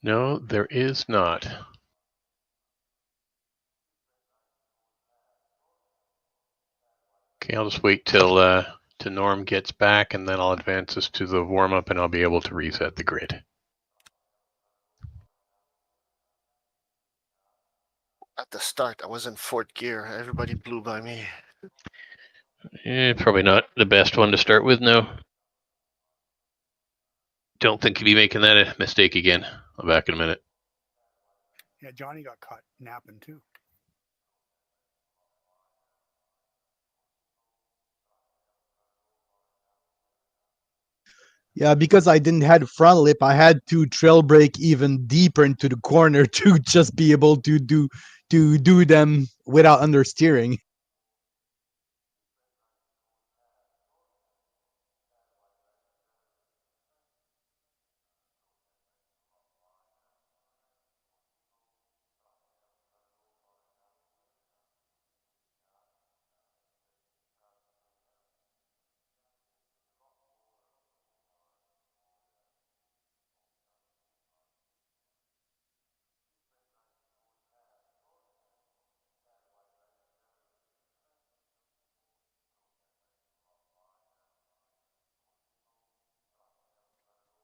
No, there is not. Okay, I'll just wait till Norm gets back, and then I'll advance us to the warm-up, and I'll be able to reset the grid. At the start, I was in fourth gear. Everybody blew by me. Probably not the best one to start with, no. Don't think you'll be making that a mistake again. I'll be back in a minute. Yeah, Johnny got caught napping too. Yeah, because I didn't have front lip, I had to trail brake even deeper into the corner to just be able to do them without understeering.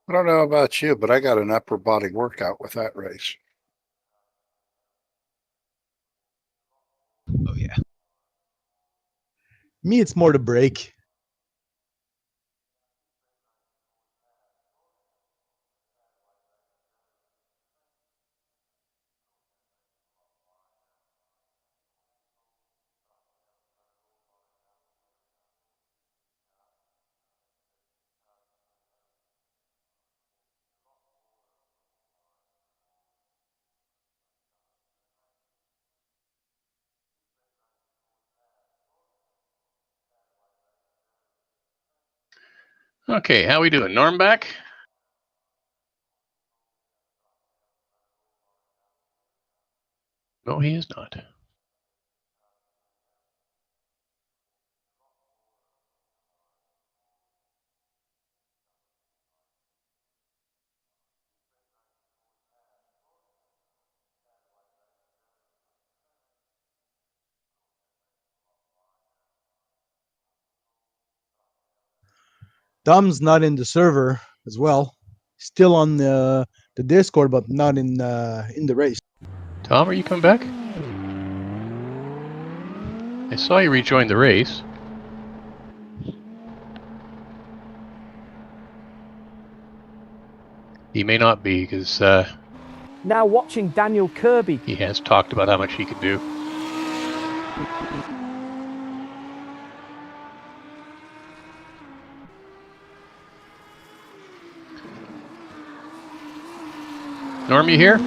I don't know about you, but I got an upper body workout with that race. Oh, yeah. Me, it's more the brake. Okay, how we doing? Norm back? No, he is not. Dom's not in the server as well. still on the Discord, but not in the race. Tom, are you coming back? I saw you rejoin the race. He may not be, because Now watching Daniel Kirby. he has talked about how much he could do. Norm, you here?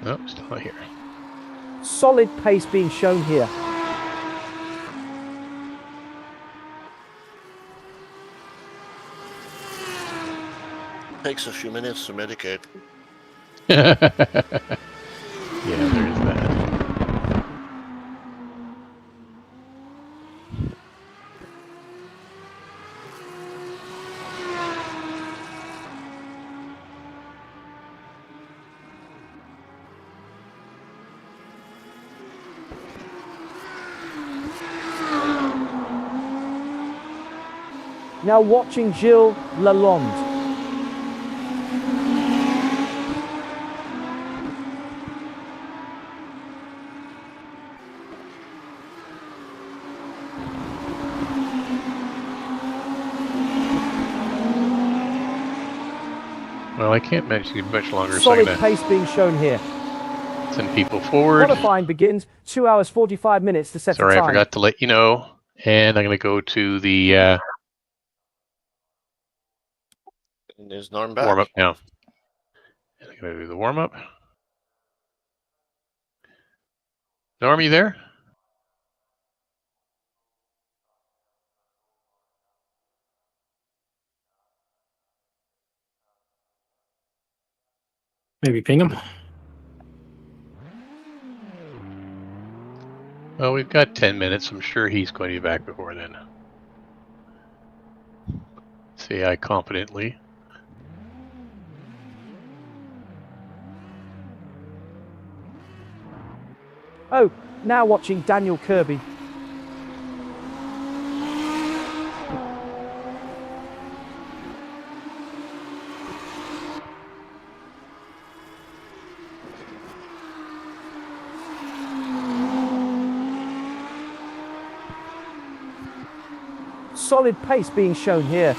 No, still not here. Solid pace being shown here. Takes a few minutes to medicate. Yeah, there's that. Now watching Gilles Lalonde. Well, I can't mention you much longer, so Solid I'm pace being shown here. gonna send people forward. Qualifying begins 2 hours 45 minutes to set Sorry, a time. I forgot to let you know. And I'm gonna go to the And there's Norm back. warm up now. And I'm gonna do the warm up. Norm, you there? Maybe ping him. Well, we've got 10 minutes. I'm sure he's going to be back before then. Say I confidently. Oh, now watching Daniel Kirby. Solid pace being shown here.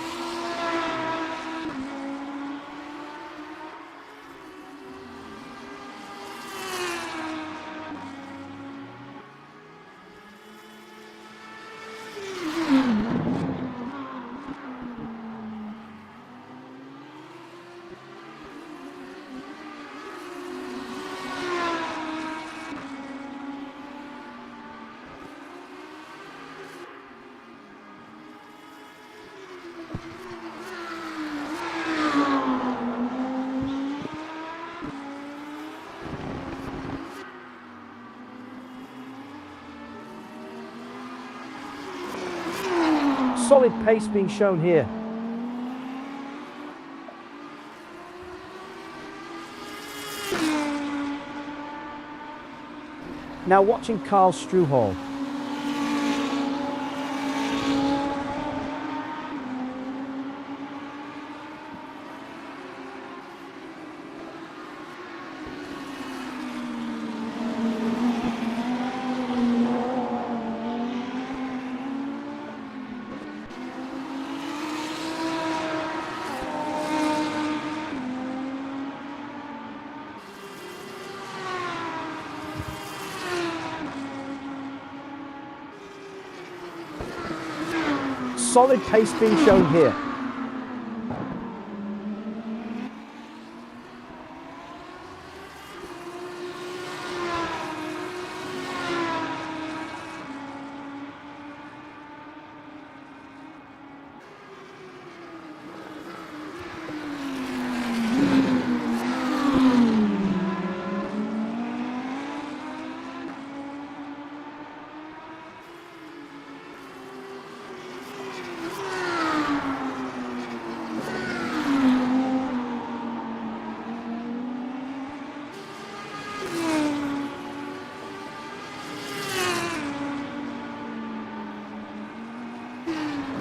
Solid pace being shown here. Now watching Karl Struhal. Solid pace being shown here.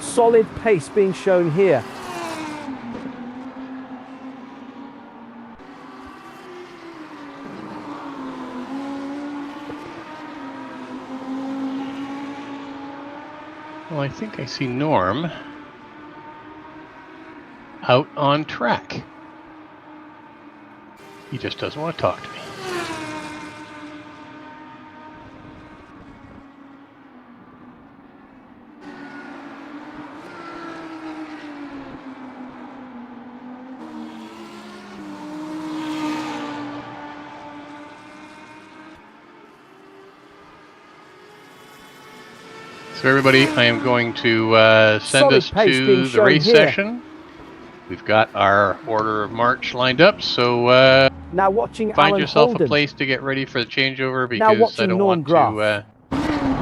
Solid pace being shown here. Well, I think I see Norm out on track. He just doesn't want to talk to me. So everybody, I am going to send Solid us pace to being the shown race here. session. We've got our order of march lined up, so Now watching find Alan yourself Holden. a place to get ready for the changeover Now because I watching don't Norm want Graf. to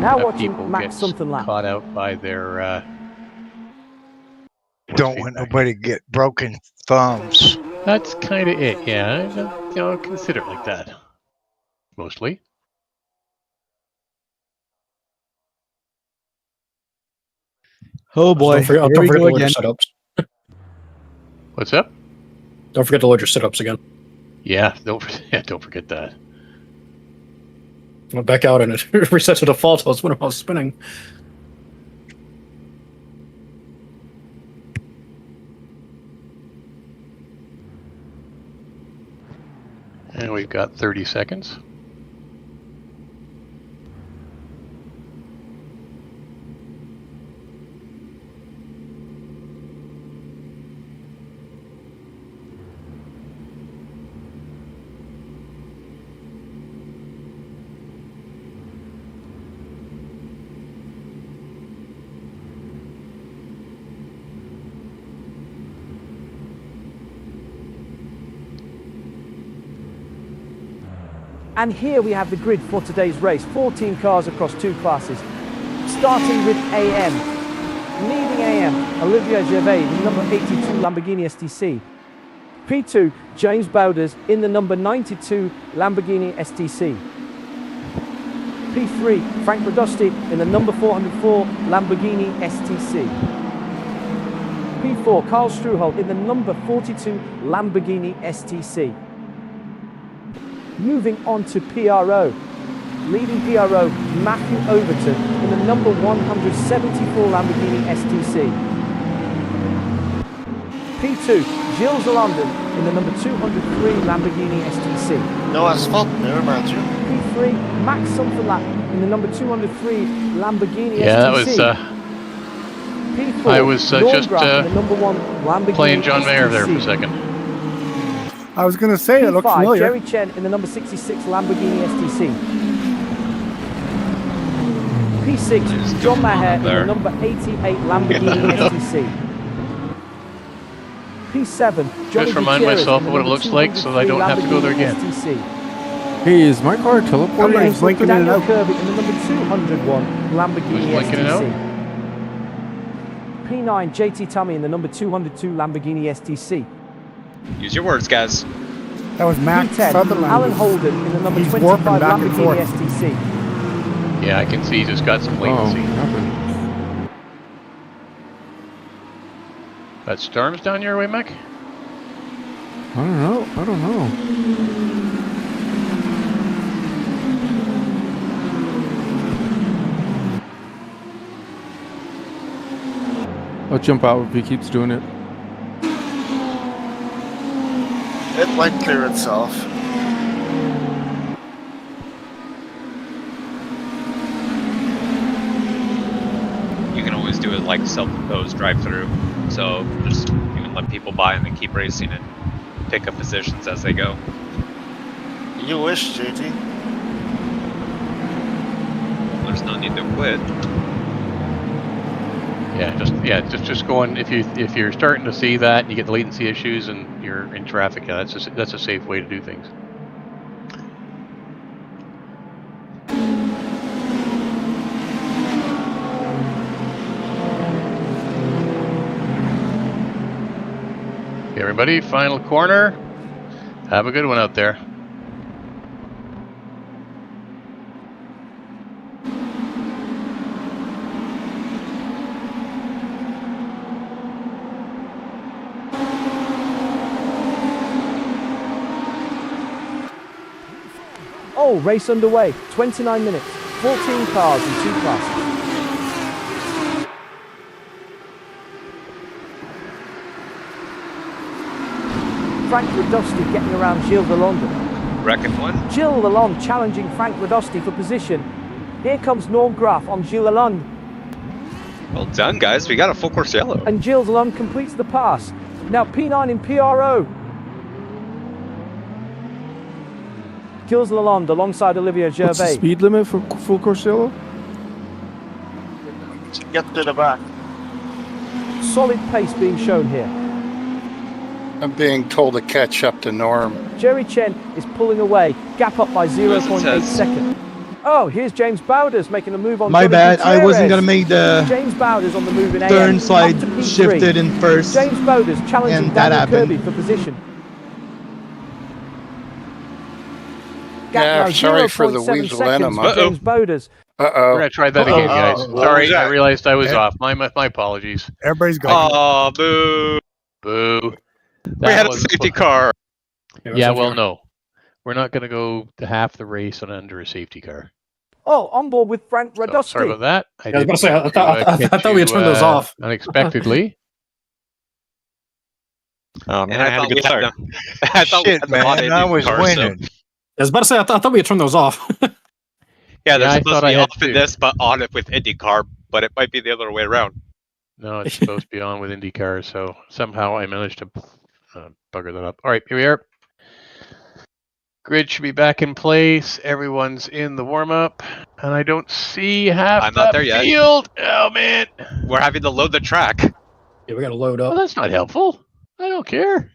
Now have watching people Max get something lap. caught out by their Don't want nobody to get broken thumbs. That's kind of it, yeah. You know, consider it like that. Mostly. Oh boy, Don't forget, here don't we forget go to load your again. setups. What's up? Don't forget to load your setups again. Yeah, don't forget that. I went back out and it reset to default. I was spinning. And we've got 30 seconds. And here we have the grid for today's race. 14 cars across 2 classes. Starting with AM. Leading AM, Olivier Gervais in the number 82 Lamborghini STC. P2, James Bowders in the number 92 Lamborghini STC. P3, Frank Radosti in the number 404 Lamborghini STC. P4, Carl Struhol in the number 42 Lamborghini STC. Moving on to PRO. Leading PRO, Matthew Overton in the number 174 Lamborghini STC. P2, Gilles London in the number 203 Lamborghini STC. No asphalt there, Matthew. P3, Max Somferlap in the number 203 Lamborghini Yeah, that STC. was. P4, I was just Norgraf in the number 1 Lamborghini playing John Mayer there for a STC. second. I was going to say, it looked P5, familiar. Jerry Chen in the number 66 Lamborghini STC. P6, John Maher in the number 88 Lamborghini STC. P7, Johnny Just remind Gutierrez myself in the of what it number looks like so that I don't have to go there again. STC. Hey, is my car teleporting? Somebody's blinking in and Daniel out. Kirby in the number 201 Lamborghini Who's blinking it out? STC. P9, JT Tummy in the number 202 Lamborghini STC. Use your words, guys. That was Max P10, Sutherland. Alan Holden in the number He's 25 warping back and Lamborghini forth. STC. Yeah, I can see he's just got some Oh, latency. happened. Got storms down your way, Mac? I don't know. I'll jump out if he keeps doing it. It might clear itself. You can always do it like self-imposed drive-through. So just you can let people buy and then keep racing and pick up positions as they go. You wish, JT. There's no need to quit. Yeah, just going. If you're starting to see that and you get the latency issues and you're in traffic, yeah, that's a safe way to do things. Okay, everybody, final corner. Have a good one out there. Oh, race underway. 29 minutes. 14 cars in 2 classes. Frank Radosti getting around Gilles Lalonde. Reckon one. Gilles Lalonde challenging Frank Radosti for position. Here comes Norm Graf on Gilles Lalonde. Well done, guys. We got a full course yellow. And Gilles Lalonde completes the pass. Now P9 in PRO. Gilles Lalonde alongside Olivier Gervais. What's the speed limit for full course yellow? Get to the back. Solid pace being shown here. I'm being told to catch up to Norm. Jerry Chen is pulling away, gap up by 0.8 seconds. Oh, here's James Bowders making a move on. My Johnny bad. I wasn't Gutierrez. gonna make the James Bowders on the move in turn, AM. so I Up to P3. shifted in first. James Bowders challenging and that Daniel happened. Kirby for position. Gap Yeah, now sorry for the 0.7 weasel seconds enema. for James Bowders. We're gonna try that again, guys. What Sorry, was I that? realized I was off. My apologies. Everybody's got. Oh, boo. Boo. We had a safety car. Yeah, well, no. We're not going to go to half the race under a safety car. Oh, on board with Frank So, Radosti. sorry about that. I was about to say, I thought we had turned those off. Unexpectedly. Oh man, And I had a good start. I thought we had Shit, them on man, I was car, so- winning. I was about to say, I thought we had turned those off. Yeah, they're Yeah, I supposed thought to I be had off in to. this, but on it with IndyCar, but it might be the other way around. No, it's supposed to be on with IndyCar, so somehow I managed to bugger that up. All right, here we are. Grid should be back in place. Everyone's in the warm-up, and I don't see half I'm not there yet. field. Oh, man. We're having to load the track. Yeah, we got to load Well, up. that's not helpful. I don't care.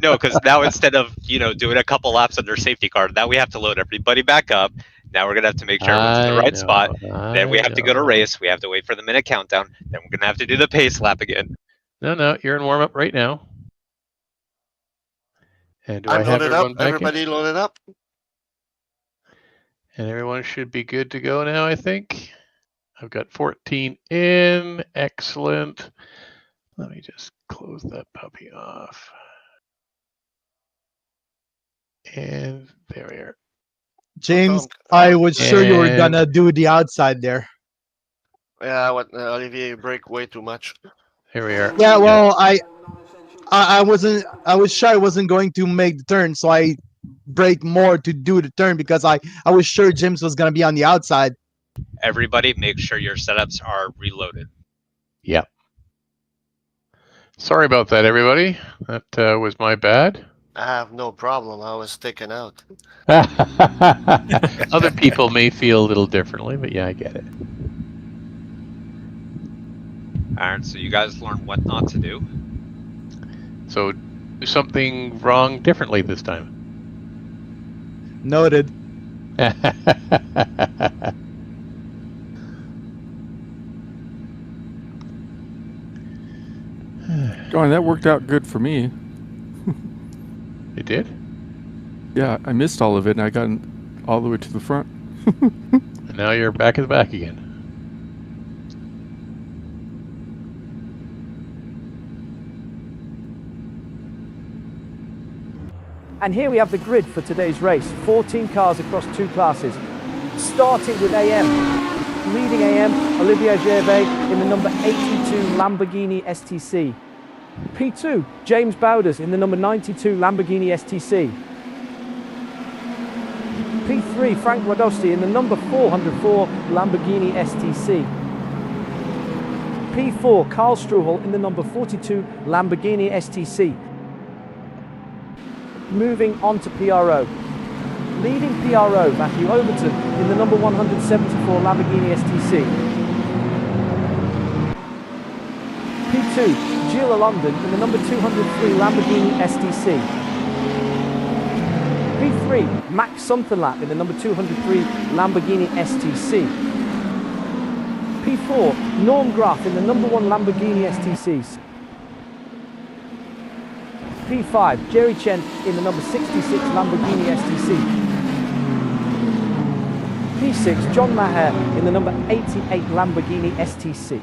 No, because now instead of, doing a couple laps under safety car, now we have to load everybody back up. Now we're going to have to make sure everyone's in the right spot. Then we have to go to race. We have to wait for the minute countdown. Then we're going to have to do the pace lap again. No, you're in warm-up right now. And do I I'm have loaded up. everyone back in? Everybody loaded up. And everyone should be good to go now, I think. I've got 14 in. Excellent. Let me just close that puppy off. And there we are. James, I was sure you were And- gonna do the outside there. Yeah, Olivier, you break way too much. Here we are. Yeah, well, I wasn't. I was sure I wasn't going to make the turn, so I brake more to do the turn because I was sure James was gonna be on the outside. Everybody make sure your setups are reloaded. Yeah. Sorry about that, everybody. That was my bad. I have no problem. I was taken out. Other people may feel a little differently, but yeah, I get it. Alright, so you guys learn what not to do. So do something wrong differently this time. Noted. Darn, that worked out good for me. It did? Yeah, I missed all of it, and I got all the way to the front. And now you're back at the back again. And here we have the grid for today's race. 14 cars across two classes. Starting with AM. Leading AM, Olivier Gervais in the number 82 Lamborghini STC. P2, James Bowders in the number 92 Lamborghini STC. P3, Frank Radosti in the number 404 Lamborghini STC. P4, Karl Struhel in the number 42 Lamborghini STC. Moving on to PRO. Leading PRO, Matthew Overton in the number 174 Lamborghini STC. P2, Gilles London in the number 203 Lamborghini STC. P3, Max Somethinglap in the number 203 Lamborghini STC. P4, Norm Graf in the number 1 Lamborghini STC. P5, Jerry Chen in the number 66 Lamborghini STC. P6, John Maher in the number 88 Lamborghini STC.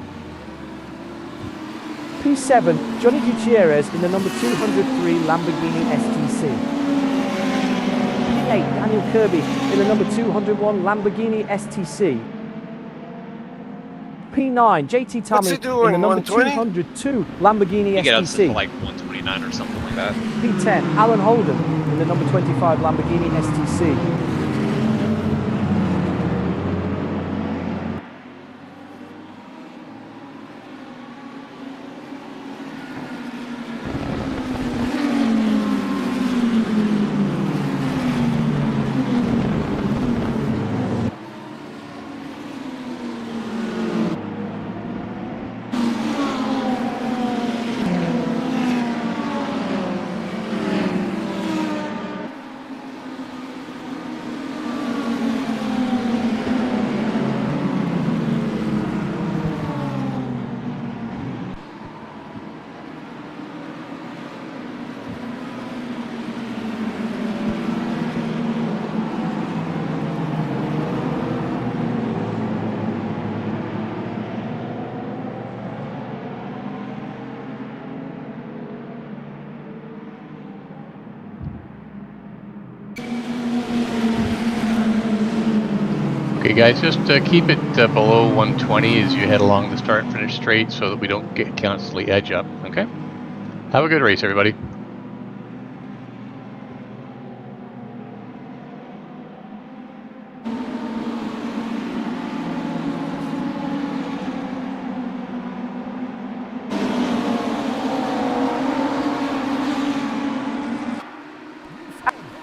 P7, Johnny Gutierrez in the number 203 Lamborghini STC. P8, Daniel Kirby in the number 201 Lamborghini STC. P9, JT What's he Tommy doing, in the number 120? 202 Lamborghini You get up to STC. like 129. 29 or something like that. P10, Alan Holden in the number 25 Lamborghini STC. Okay, guys, just keep it below 120 as you head along the start and finish straight so that we don't get constantly edge up, okay? Have a good race, everybody.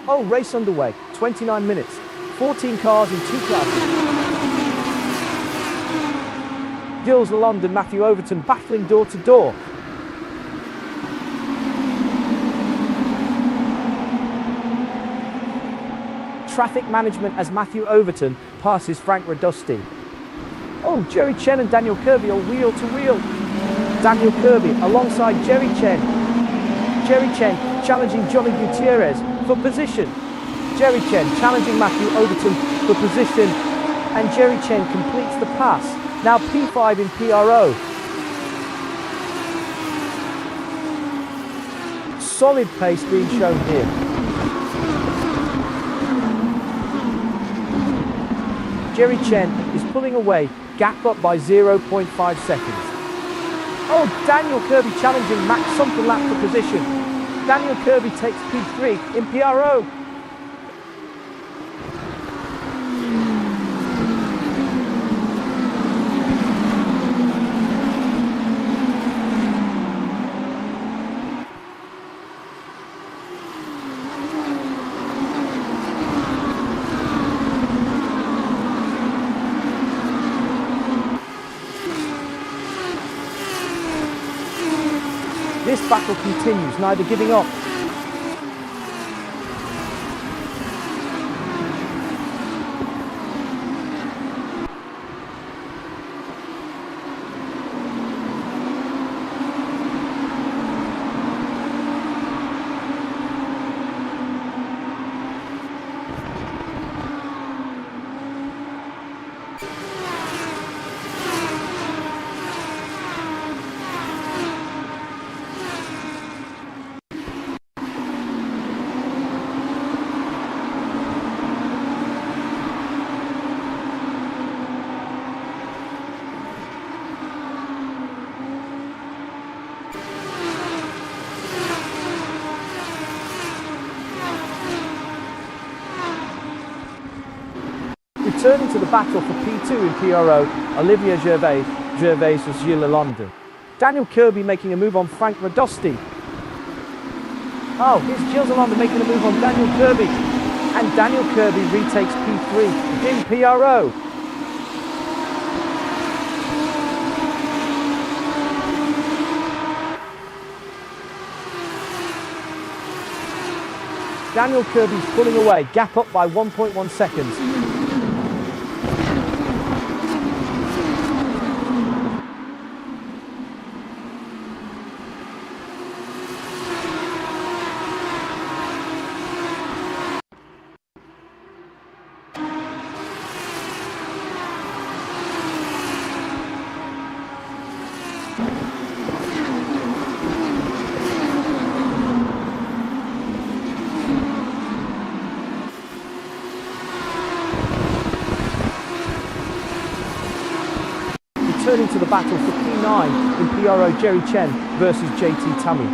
Oh, race underway. 29 minutes. 14 cars in 2 classes. Jules Lalonde and Matthew Overton battling door to door. Traffic management as Matthew Overton passes Frank Radosti. Oh, Jerry Chen and Daniel Kirby are wheel to wheel. Daniel Kirby alongside Jerry Chen. Jerry Chen challenging Johnny Gutierrez for position. Jerry Chen challenging Matthew Overton for position, and Jerry Chen completes the pass. Now P5 in PRO. Solid pace being shown here. Jerry Chen is pulling away, gap up by 0.5 seconds. Oh, Daniel Kirby challenging Max Sonderlap for position. Daniel Kirby takes P3 in PRO. This battle continues, neither giving up. Returning to the battle for P2 in PRO, Olivier Gervais was Gilles Lalonde. Daniel Kirby making a move on Frank Radosti. Oh, here's Gilles Lalonde making a move on Daniel Kirby. And Daniel Kirby retakes P3 in PRO. Daniel Kirby's pulling away, gap up by 1.1 seconds. Returning to the battle for P9 in PRO, Jerry Chen versus JT Tummy.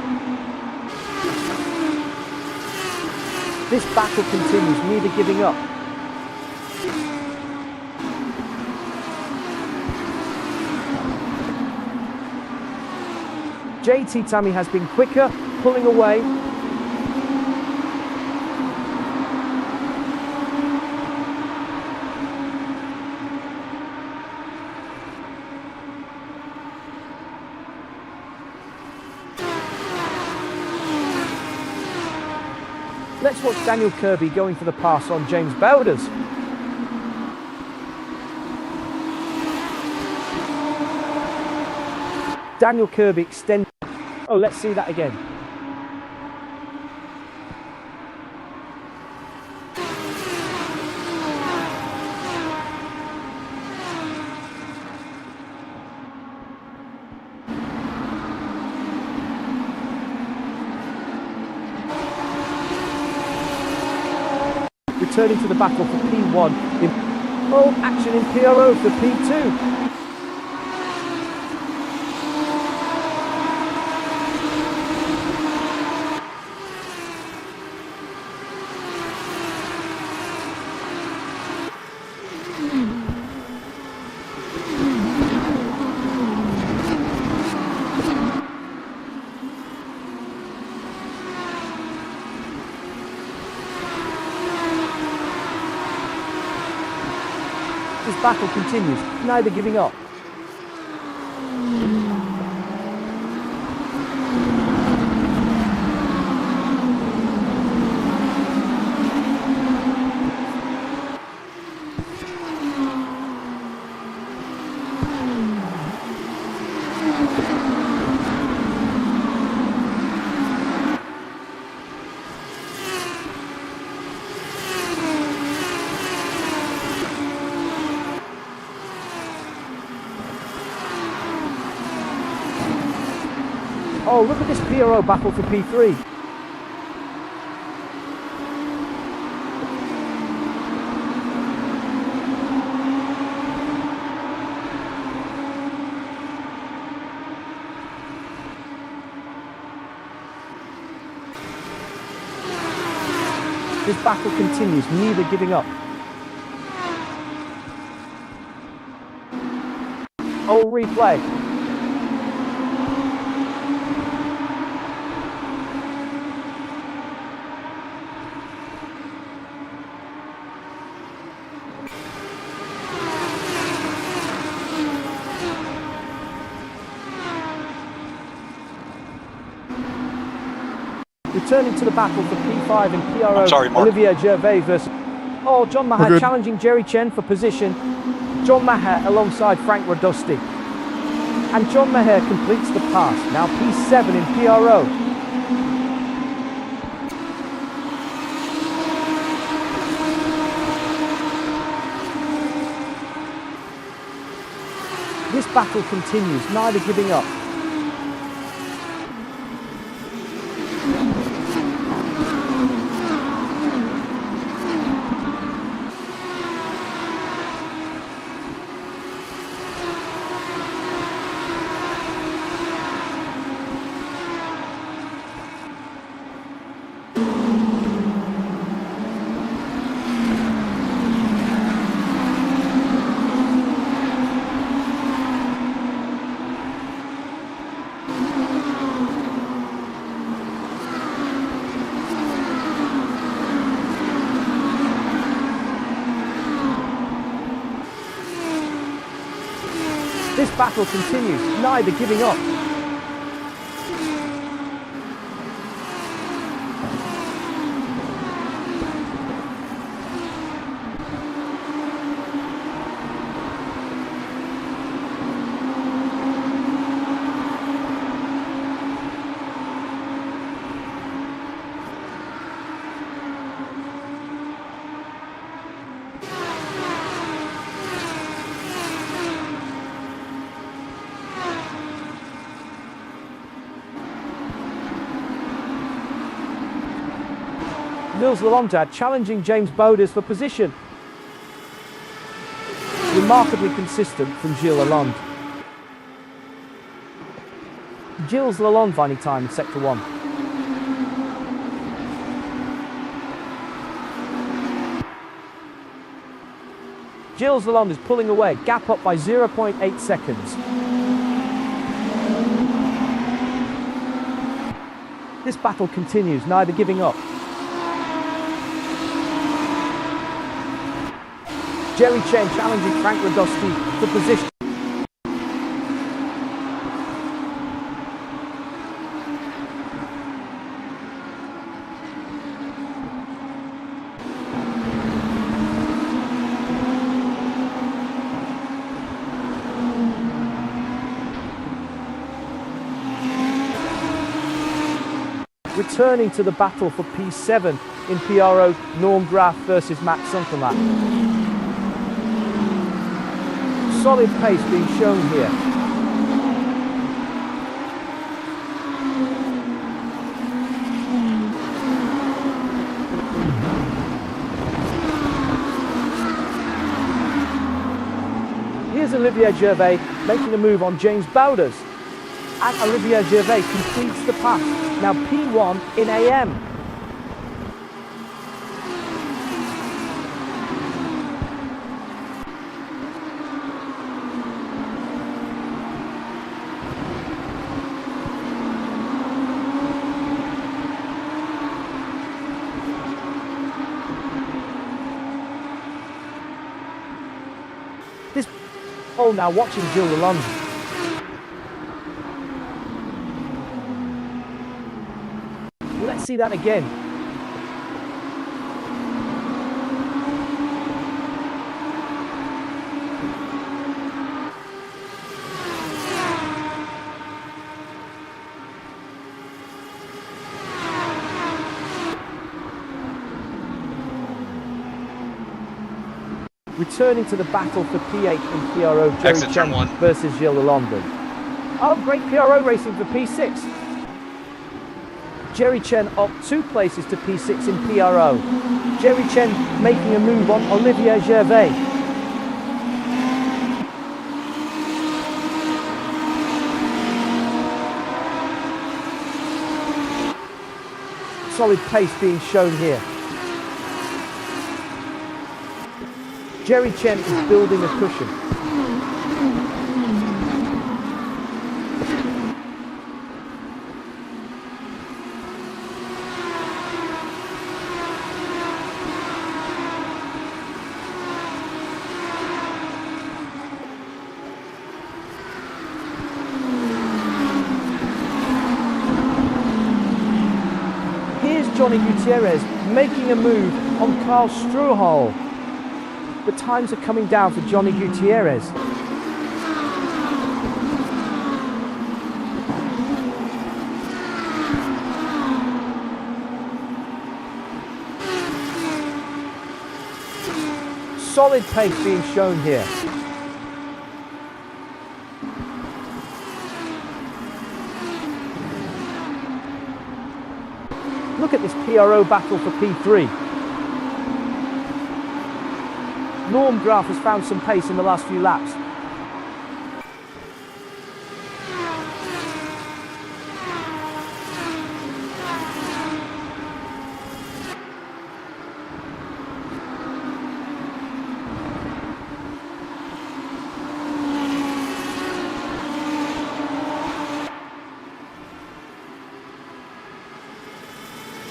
This battle continues, neither giving up. JT Tammy has been quicker, pulling away. Let's watch Daniel Kirby going for the pass on James Bowders. Daniel Kirby extends. Oh, let's see that again. Returning to the battle for P1. Action in PRO for P2. This battle continues, neither giving up. Oh, look at this PRO battle for P3. This battle continues, neither giving up. Oh, replay. Returning to the battle for P5 and PRO, I'm sorry, Mark. Olivier Gervais versus... Oh, John Maher challenging Jerry Chen for position. John Maher alongside Frank Radosti. And John Maher completes the pass. Now P7 in PRO. This battle continues, neither giving up. This battle continues, neither giving up. Nils Lalonde challenging James Bowders for position. Remarkably consistent from Gilles Lalonde. Gilles Lalonde finding time in sector 1. Gilles Lalonde is pulling away, gap up by 0.8 seconds. This battle continues, neither giving up. Jerry Chen challenging Frank Radosti for position. Returning to the battle for P7 in PRO, Norm Graff versus Matt Sunkelman. Solid pace being shown here. Here's Olivier Gervais making a move on James Bowders. And Olivier Gervais completes the pass. Now P1 in AM. This now watching Gilles Lalonde. Let's see that again. Returning to the battle for P8 and PRO, Jerry Chen versus Gilles Lalonde. Oh, great PRO racing for P6. Jerry Chen up 2 places to P6 in PRO. Jerry Chen making a move on Olivier Gervais. Solid pace being shown here. Jerry Chen is building a cushion. Johnny Gutierrez making a move on Carl Struhal. The times are coming down for Johnny Gutierrez. Solid pace being shown here. Look at this PRO battle for P3. Norm Graff has found some pace in the last few laps.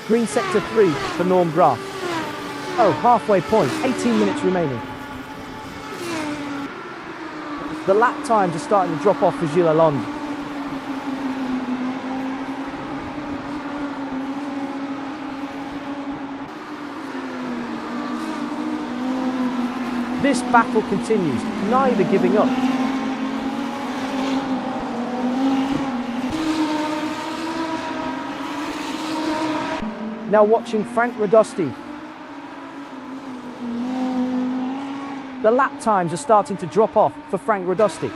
Green sector 3 for Norm Graff. Oh, halfway point, 18 minutes remaining. The lap times are starting to drop off for Gilles Lalonde. This battle continues, neither giving up. Now watching Frank Radosti. The lap times are starting to drop off for Frank Radosti.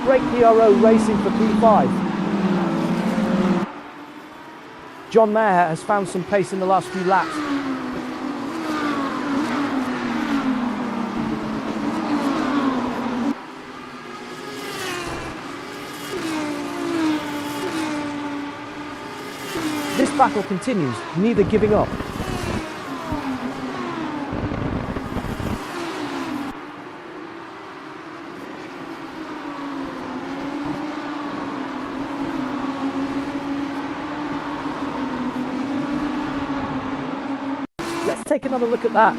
Great PRO racing for P5. John Maher has found some pace in the last few laps. This battle continues, neither giving up. Let's take another look at that.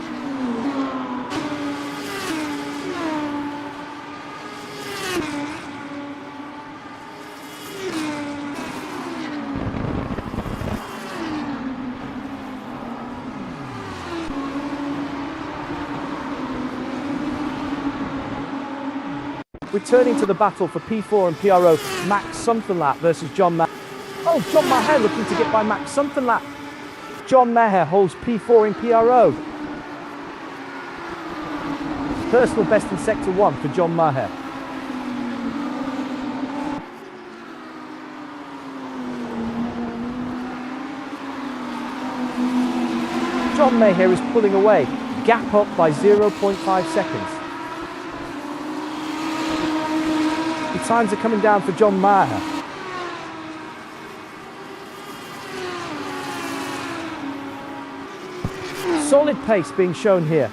Returning to the battle for P4 and PRO, Max Somethinglap versus John Maher. Oh, John Maher looking to get by Max Somethinglap. John Maher holds P4 in PRO. Personal best in Sector 1 for John Maher. John Maher is pulling away, gap up by 0.5 seconds. The times are coming down for John Maher. Solid pace being shown here.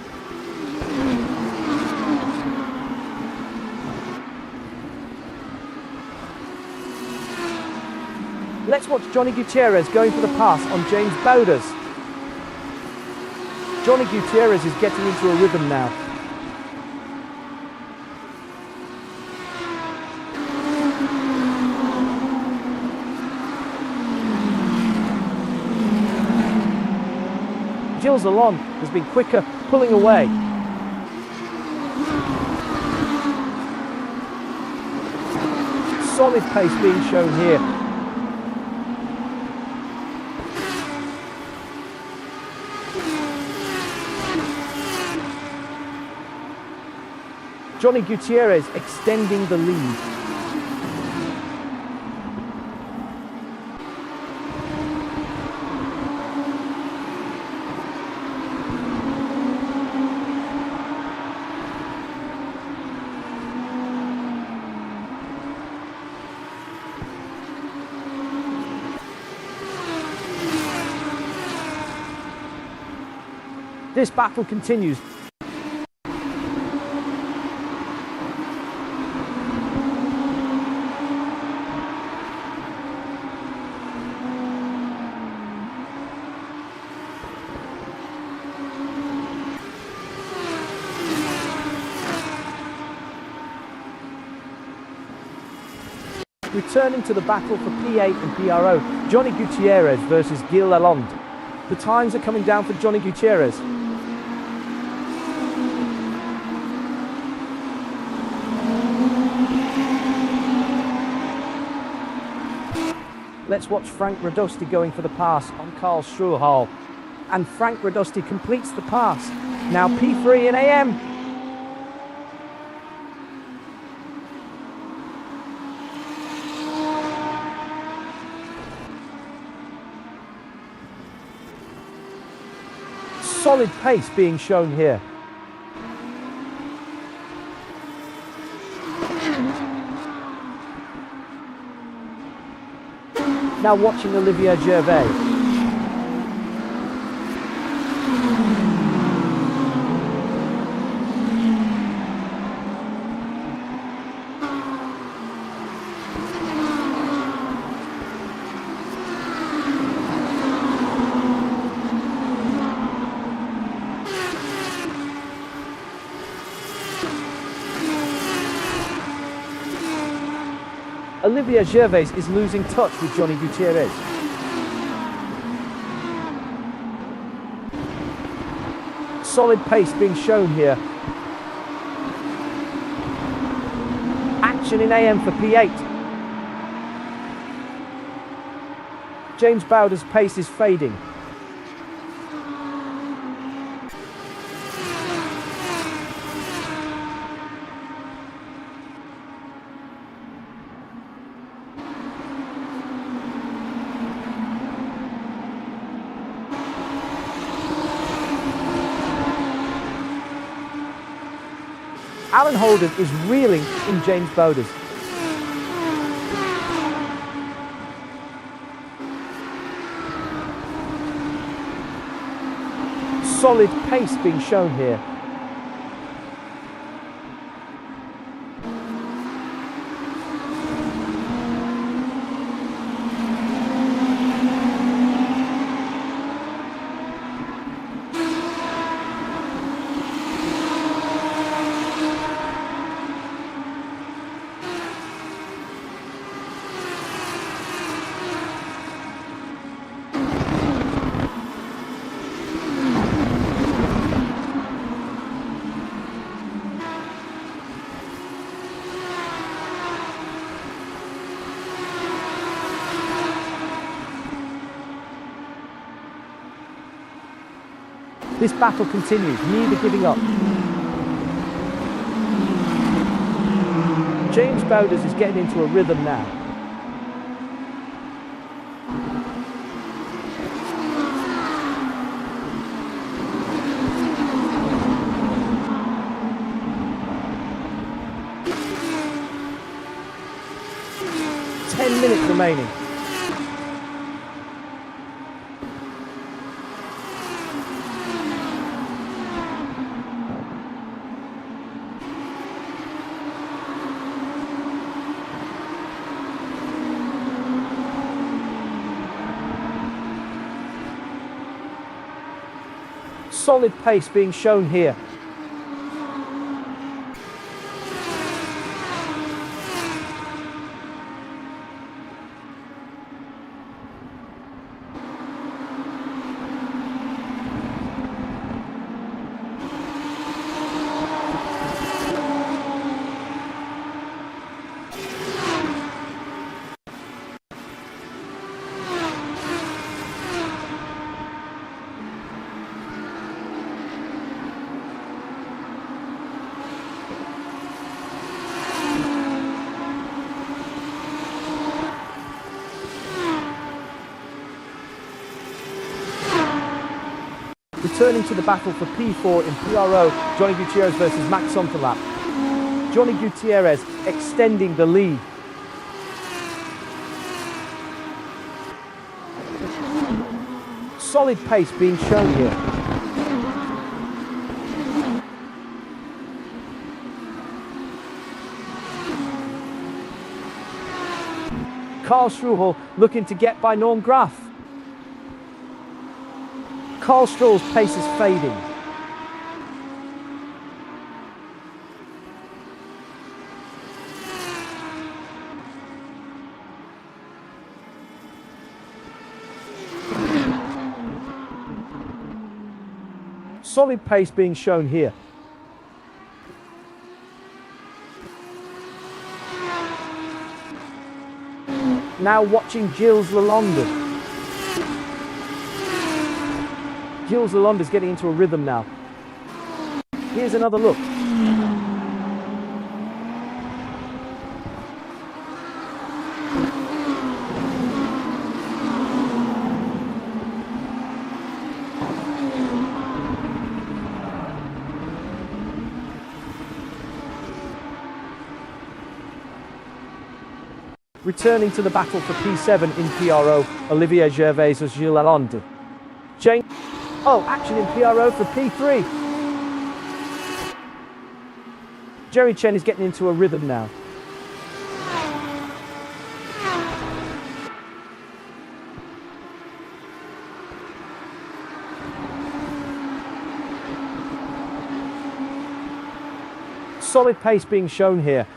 Let's watch Johnny Gutierrez going for the pass on James Bowders. Johnny Gutierrez is getting into a rhythm now. Gilles Lalonde has been quicker, pulling away. Solid pace being shown here. Johnny Gutierrez extending the lead. This battle continues. Returning to the battle for P8 and PRO, Johnny Gutierrez versus Gilles Lalonde. The times are coming down for Johnny Gutierrez. Let's watch Frank Radosti going for the pass on Karl Struhal. And Frank Radosti completes the pass. Now P3 in AM. Solid pace being shown here. Now watching Olivier Gervais. Olivier Gervais is losing touch with Johnny Gutierrez. Solid pace being shown here. Action in AM for P8. James Bowder's pace is fading. Alan Holden is reeling in James Bowders. Solid pace being shown here. This battle continues, neither giving up. James Bowders is getting into a rhythm now. Ten minutes remaining. Solid pace being shown here. Returning to the battle for P4 in PRO, Johnny Gutierrez versus Max Sonterlap. Johnny Gutierrez extending the lead. Solid pace being shown here. Carl Struhel looking to get by Norm Graf. Carl Stroll's pace is fading. Solid pace being shown here. Now watching Gilles Lalonde. Gilles Lalonde is getting into a rhythm now. Here's another look. Returning to the battle for P7 in PRO, Olivier Gervais versus Gilles Lalonde. Action in PRO for P3. Jerry Chen is getting into a rhythm now. Solid pace being shown here.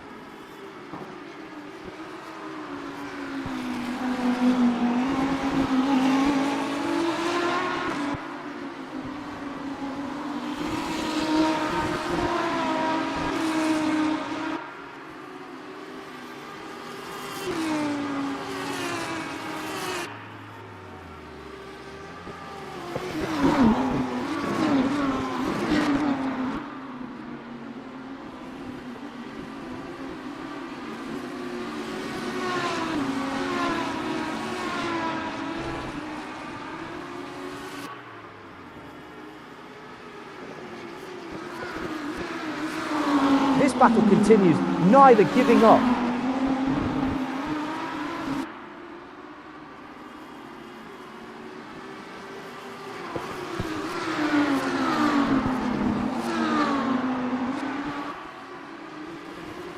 battle continues, neither giving up.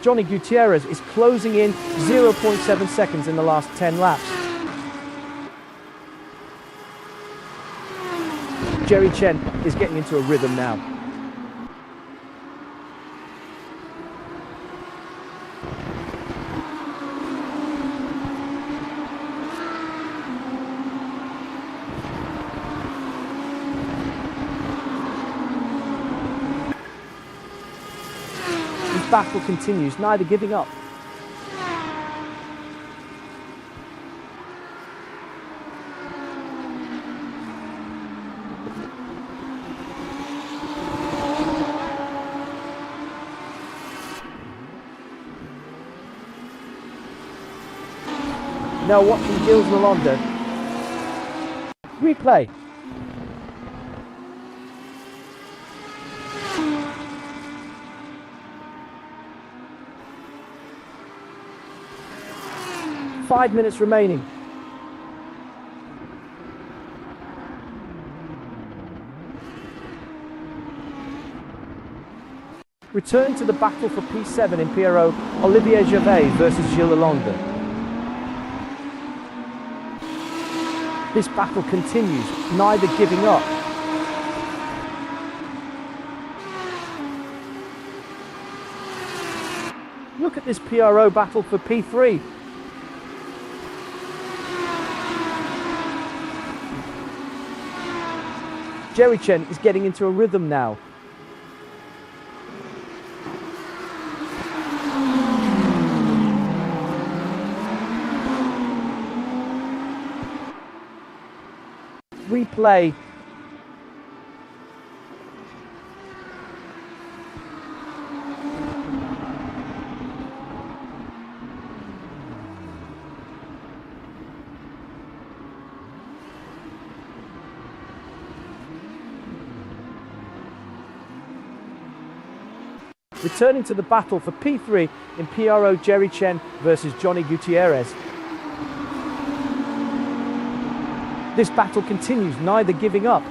Johnny Gutierrez is closing in 0.7 seconds in the last 10 laps. Jerry Chen is getting into a rhythm now. This battle continues, neither giving up. Now watching Gilles Lalonde. Replay. Five minutes remaining. Returning to the battle for P7 in PRO, Olivier Gervais versus Gilles Lalonde. This battle continues, neither giving up. Look at this PRO battle for P3. Jerry Chen is getting into a rhythm now. Replay. Returning to the battle for P3 in PRO, Jerry Chen versus Johnny Gutierrez. This battle continues, neither giving up.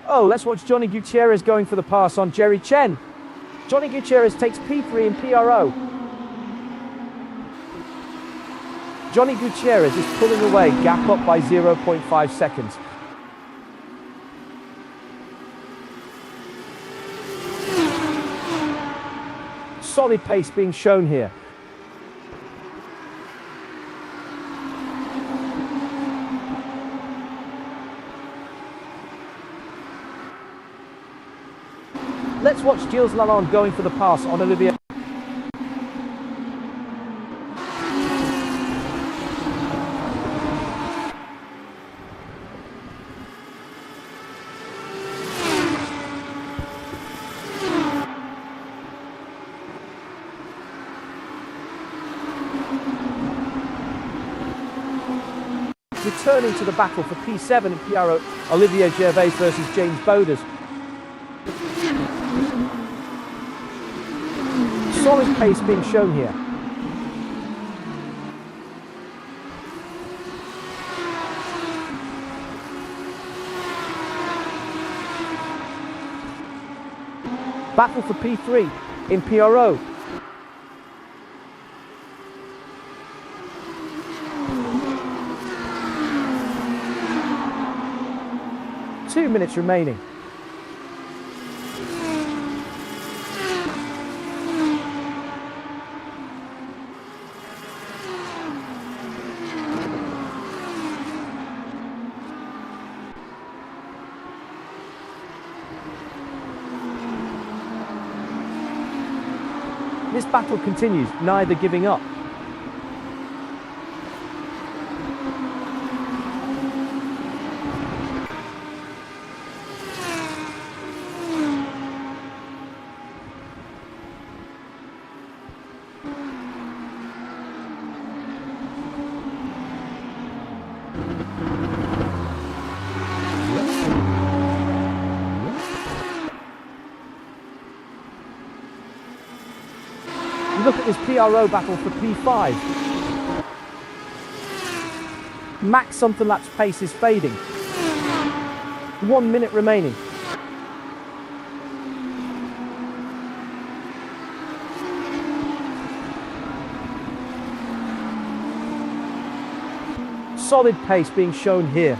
Oh, let's watch Johnny Gutierrez going for the pass on Jerry Chen. Johnny Gutierrez takes P3 in PRO. Johnny Gutierrez is pulling away, gap up by 0.5 seconds. Solid pace being shown here. Let's watch Gilles Lalonde going for the pass on Olivier. Returning to the battle for P7 in PRO, Olivier Gervais versus James Boders. Solid pace being shown here. Battle for P3 in PRO. Two minutes remaining. This battle continues, neither giving up. Look at this PRO battle for P5. Max something laps pace is fading. 1 minute remaining. Solid pace being shown here.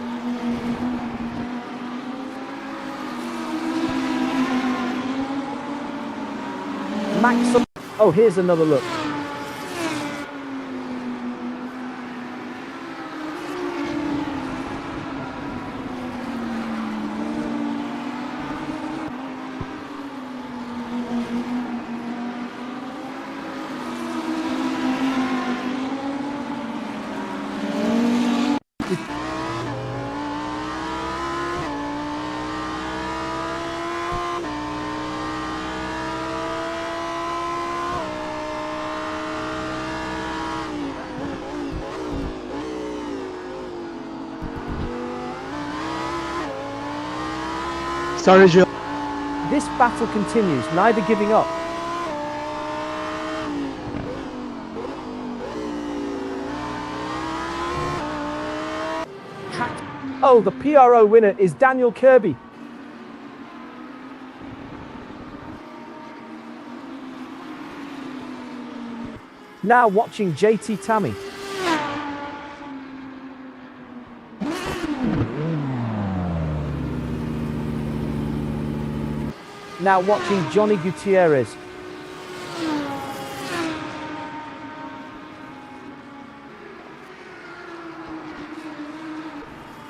Max. Oh, here's another look. Sorry, Jill. This battle continues, neither giving up. Oh, the PRO winner is Daniel Kirby. Now watching JT Tammy. Now watching Johnny Gutierrez.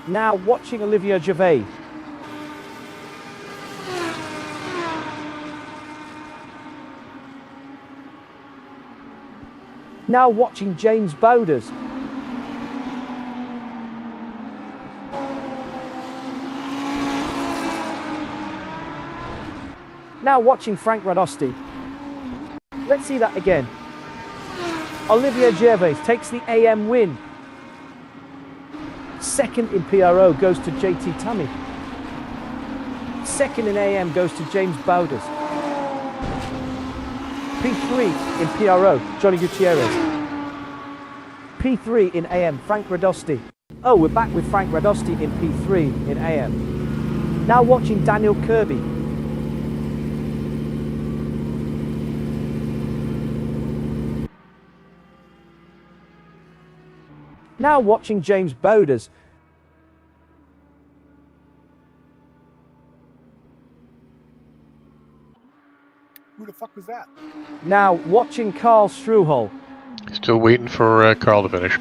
Now watching Olivier Gervais. Now watching James Bowders. Now watching Frank Radosti. Let's see that again. Olivier Gervais takes the AM win. Second in PRO goes to JT Tammy. Second in AM goes to James Bowders. P3 in PRO, Johnny Gutierrez. P3 in AM, Frank Radosti. Oh, we're back with Frank Radosti in P3 in AM. Now watching Daniel Kirby. Now watching James Bowders. Who the fuck was that? Now watching Carl Struhol. Still waiting for Carl to finish.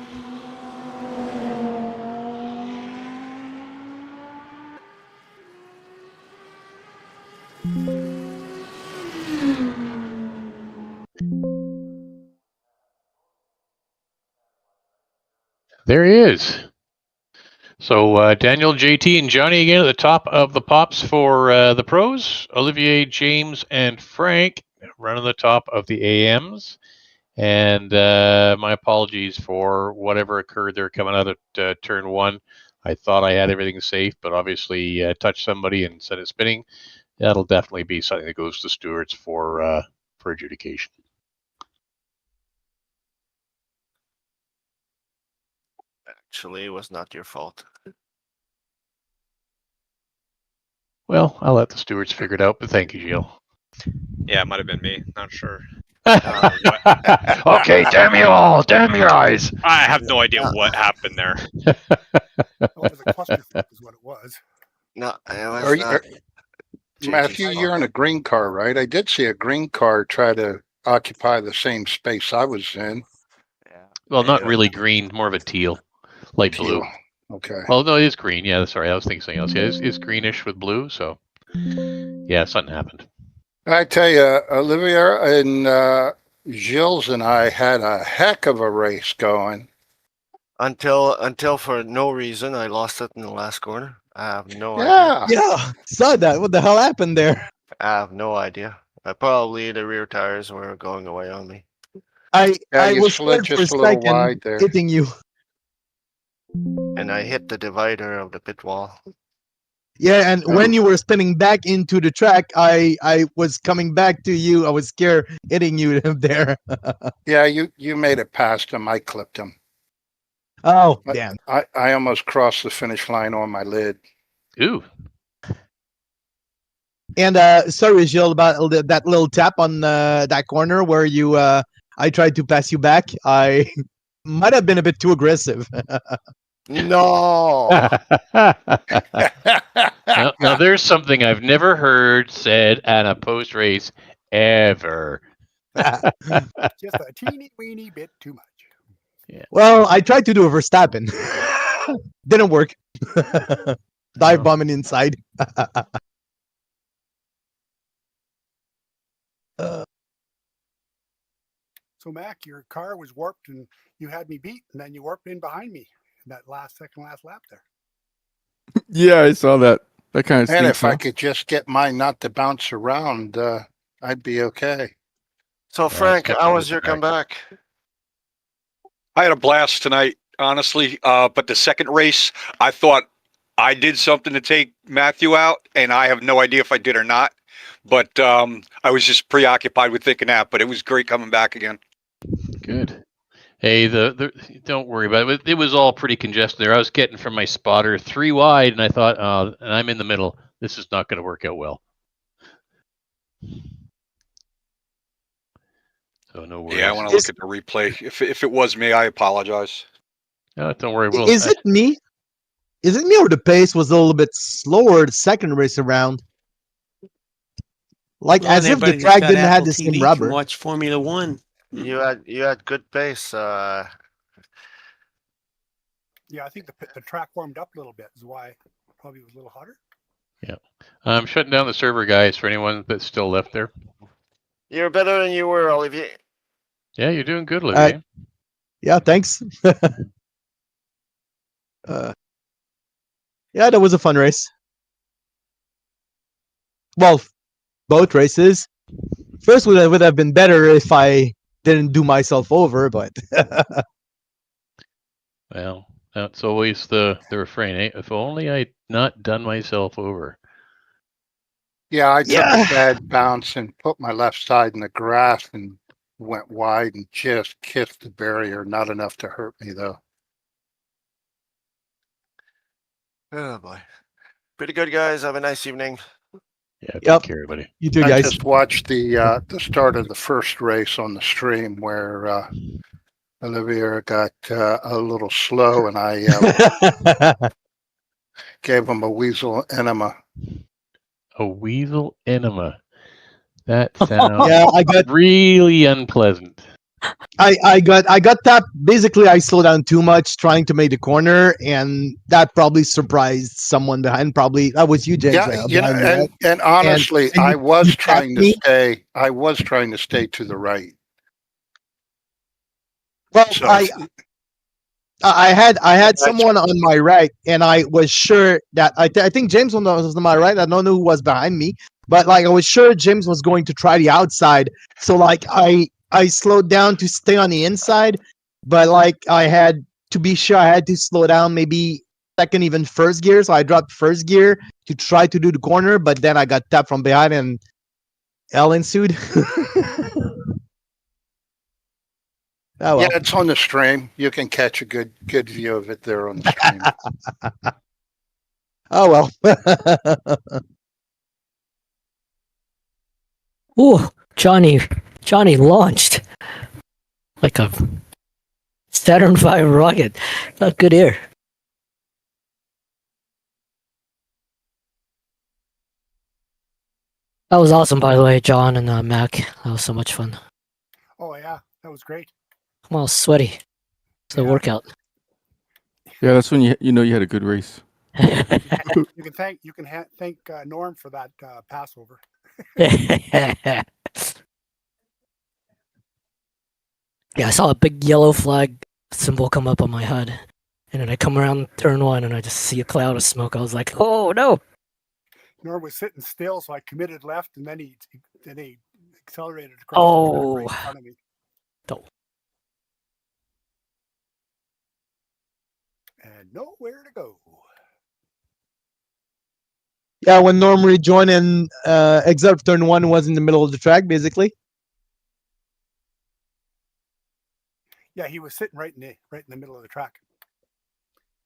There he is. So Daniel, JT, and Johnny again at the top of the pops for the pros. Olivier, James, and Frank running the top of the AMs. And my apologies for whatever occurred there coming out at turn one. I thought I had everything safe, but obviously touched somebody and set it spinning. That'll definitely be something that goes to stewards for adjudication. Actually, it was not your fault. Well, I'll let the stewards figure it out, but thank you, Gilles. Yeah, it might have been me. Not sure. Okay, damn you all! Damn your eyes! I have no idea what happened there. It was a clusterfuck is what it was. No, it was not. Matthew, you're in a green car, right? I did see a green car try to occupy the same space I was in. Well, not really green, more of a teal. Light blue. Okay. Well, no, it is green. Yeah, sorry, I was thinking something else. Yeah, it's greenish with blue, so yeah, something happened. I tell you, Olivia and Gilles and I had a heck of a race going. Until for no reason I lost it in the last corner. I have no idea. Yeah, saw that. What the hell happened there? I have no idea. Probably the rear tires were going away on me. I you was slid scared for a just a little second wide there. hitting you. And I hit the divider of the pit wall. Yeah, and when you were spinning back into the track, I was coming back to you. I was scared hitting you there. Yeah, you made it past him. I clipped him. Oh, damn. I almost crossed the finish line on my lid. Ooh. And sorry, Gilles, about that little tap on that corner where you I tried to pass you back. I might have been a bit too aggressive. No. Now, there's something I've never heard said at a post race ever. Just a teeny weeny bit too much. Yeah. Well, I tried to do a Verstappen. Didn't work. Dive bombing inside. So Mac, your car was warped and you had me beat, and then you warped in behind me in that last lap there. Yeah, I saw that. That kind of. And if I could just get mine not to bounce around, I'd be okay. So Frank, how was your comeback? I had a blast tonight, honestly. But the second race, I thought I did something to take Matthew out, and I have no idea if I did or not. But I was just preoccupied with thinking that. But it was great coming back again. Good. Hey, don't worry about it. It was all pretty congested there. I was getting from my spotter 3 wide, and I thought, and I'm in the middle. This is not going to work out well. So no worries. Yeah, I want to look at the replay. If it was me, I apologize. No, don't worry. Is it me? Is it me or the pace was a little bit slower the second race around? Like as if the track didn't have the same rubber. Watch Formula One. You had good pace. Yeah, I think the track warmed up a little bit. Is why it probably was a little hotter. Yeah, I'm shutting down the server, guys. For anyone that's still left there. You're better than you were, Olivier. Yeah, you're doing good, Olivier. Yeah, thanks. Yeah, that was a fun race. Well, both races. First would have been better if I didn't do myself over, but well, that's always the refrain, eh? If only I'd not done myself over. Yeah, I took a bad bounce and put my left side in the grass and went wide and just kissed the barrier. Not enough to hurt me, though. Oh boy. Pretty good, guys. Have a nice evening. Yeah, take care, everybody. You too, I guys. just watched the start of the first race on the stream where Olivier got a little slow, and I gave him a weasel enema. A weasel enema. That sounds I got really unpleasant. I got that. Basically, I slowed down too much trying to make the corner, and that probably surprised someone behind. Probably that was you, James. Yeah, and honestly, I was trying to stay. I was trying to stay to the right. Well, so, I had someone on my right, and I was sure that I think James was on my right. I don't know who was behind me, but like I was sure James was going to try the outside. So like I slowed down to stay on the inside, but like I had to be sure I had to slow down maybe second, even first gear. So I dropped first gear to try to do the corner, but then I got tapped from behind and hell ensued. Oh, well. Yeah, it's on the stream. You can catch a good view of it there on the stream. Oh well. Ooh, Johnny launched like a Saturn V rocket. Not good air. That was awesome, by the way, John and Mac. That was so much fun. Oh yeah, that was great. I'm all sweaty. It's a workout. Yeah, that's when you know you had a good race. You can thank Norm for that Passover. Yeah, I saw a big yellow flag symbol come up on my HUD, and then I come around turn one, and I just see a cloud of smoke. I was like, "Oh no!" Norm was sitting still, so I committed left, and then he accelerated across right in front of me. And nowhere to go. Yeah, when Norm rejoined and except turn 1 was in the middle of the track, basically. Yeah, he was sitting right in the middle of the track.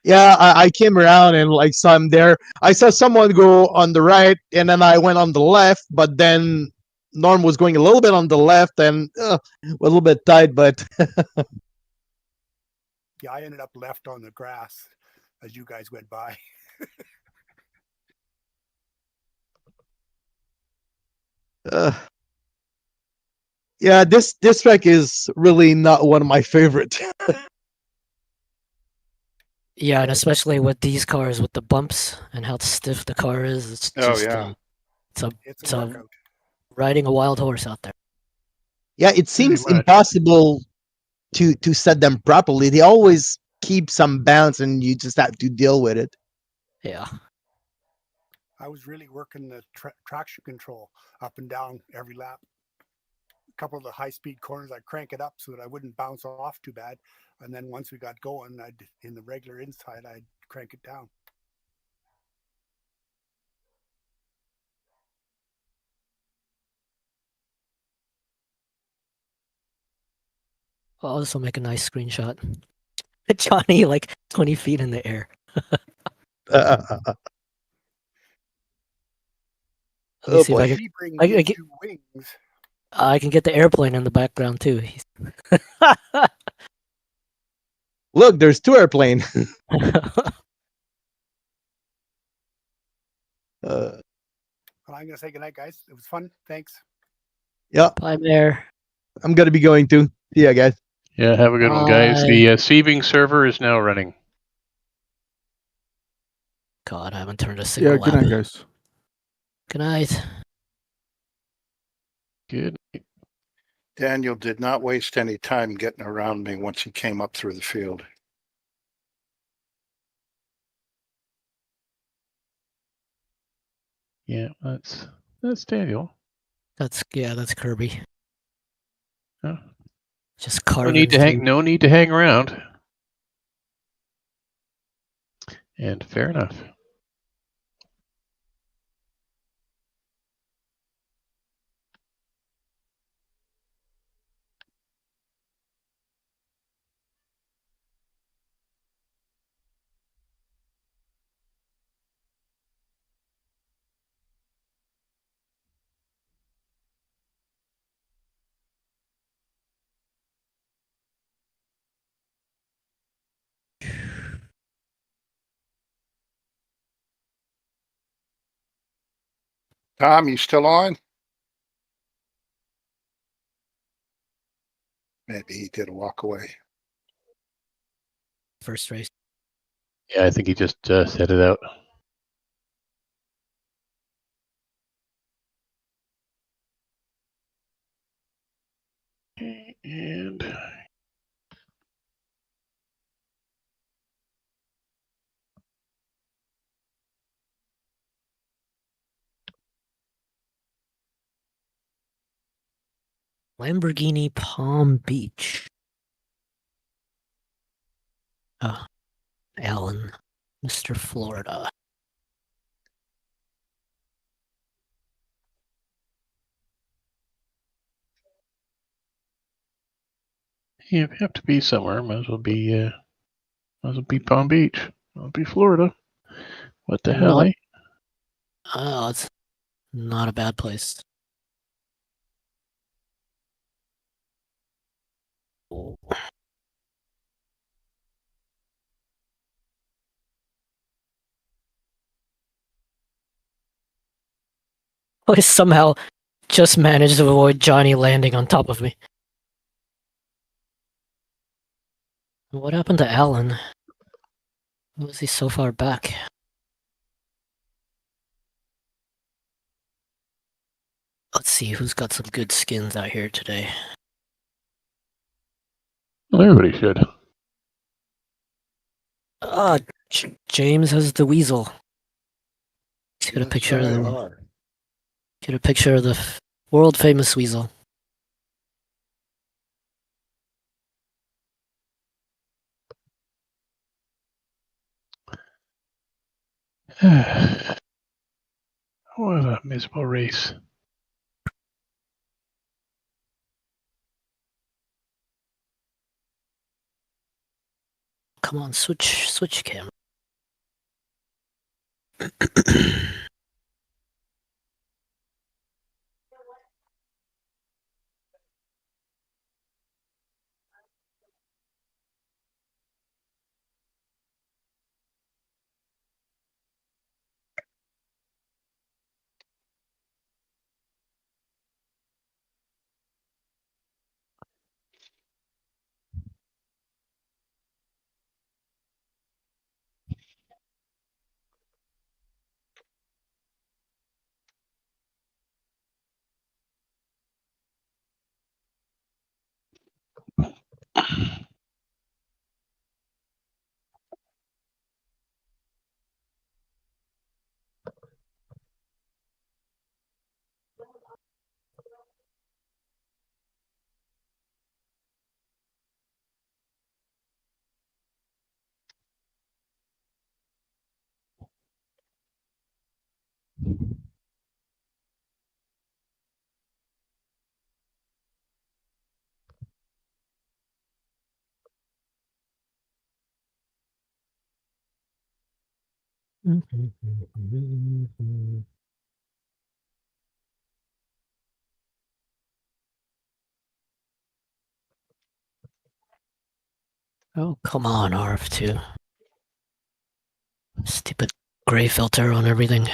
Yeah, I came around and like saw him there. I saw someone go on the right, and then I went on the left. But then Norm was going a little bit on the left, and a little bit tight. But Yeah, I ended up left on the grass as you guys went by. yeah, this track is really not one of my favorite. Yeah, and especially with these cars with the bumps and how stiff the car is, it's just it's a riding a wild horse out there. Yeah, it seems impossible to set them properly. They always keep some bounce, and you just have to deal with it. Yeah. I was really working the traction control up and down every lap. A couple of the high-speed corners, I'd crank it up so that I wouldn't bounce off too bad. And then once we got going, in the regular inside, I'd crank it down. I'll also make a nice screenshot. Johnny, like 20 feet in the air. Let me see if I can get the airplane in the background too. Look, there's 2 airplanes. Well, I'm gonna say goodnight, guys. It was fun. Thanks. Yeah. Bye, Mayor. I'm gonna be going to. See ya, guys. Yeah, have a good one, guys. The Sebring server is now running. God, I haven't turned a single lap. Good night, guys. Good night. Good. Daniel did not waste any time getting around me once he came up through the field. Yeah, that's Daniel. That's Kirby. Huh? Just carving. No need to hang around. And fair enough. Tom, you still on? Maybe he did walk away. First race. Yeah, I think he just set it out. And Lamborghini Palm Beach. Oh, Alan, Mr. Florida. you have to be somewhere. Might as well be Palm Beach. Might be Florida. What the hell, eh? Oh, it's not a bad place. Oh. I somehow just managed to avoid Johnny landing on top of me. What happened to Alan? Why was he so far back? Let's see who's got some good skins out here today. Well, everybody should. James has the weasel. He's got a picture of the. Get a picture of the world famous weasel. What a miserable race. Come on, switch camera. Oh, come on, RF2. Stupid gray filter on everything.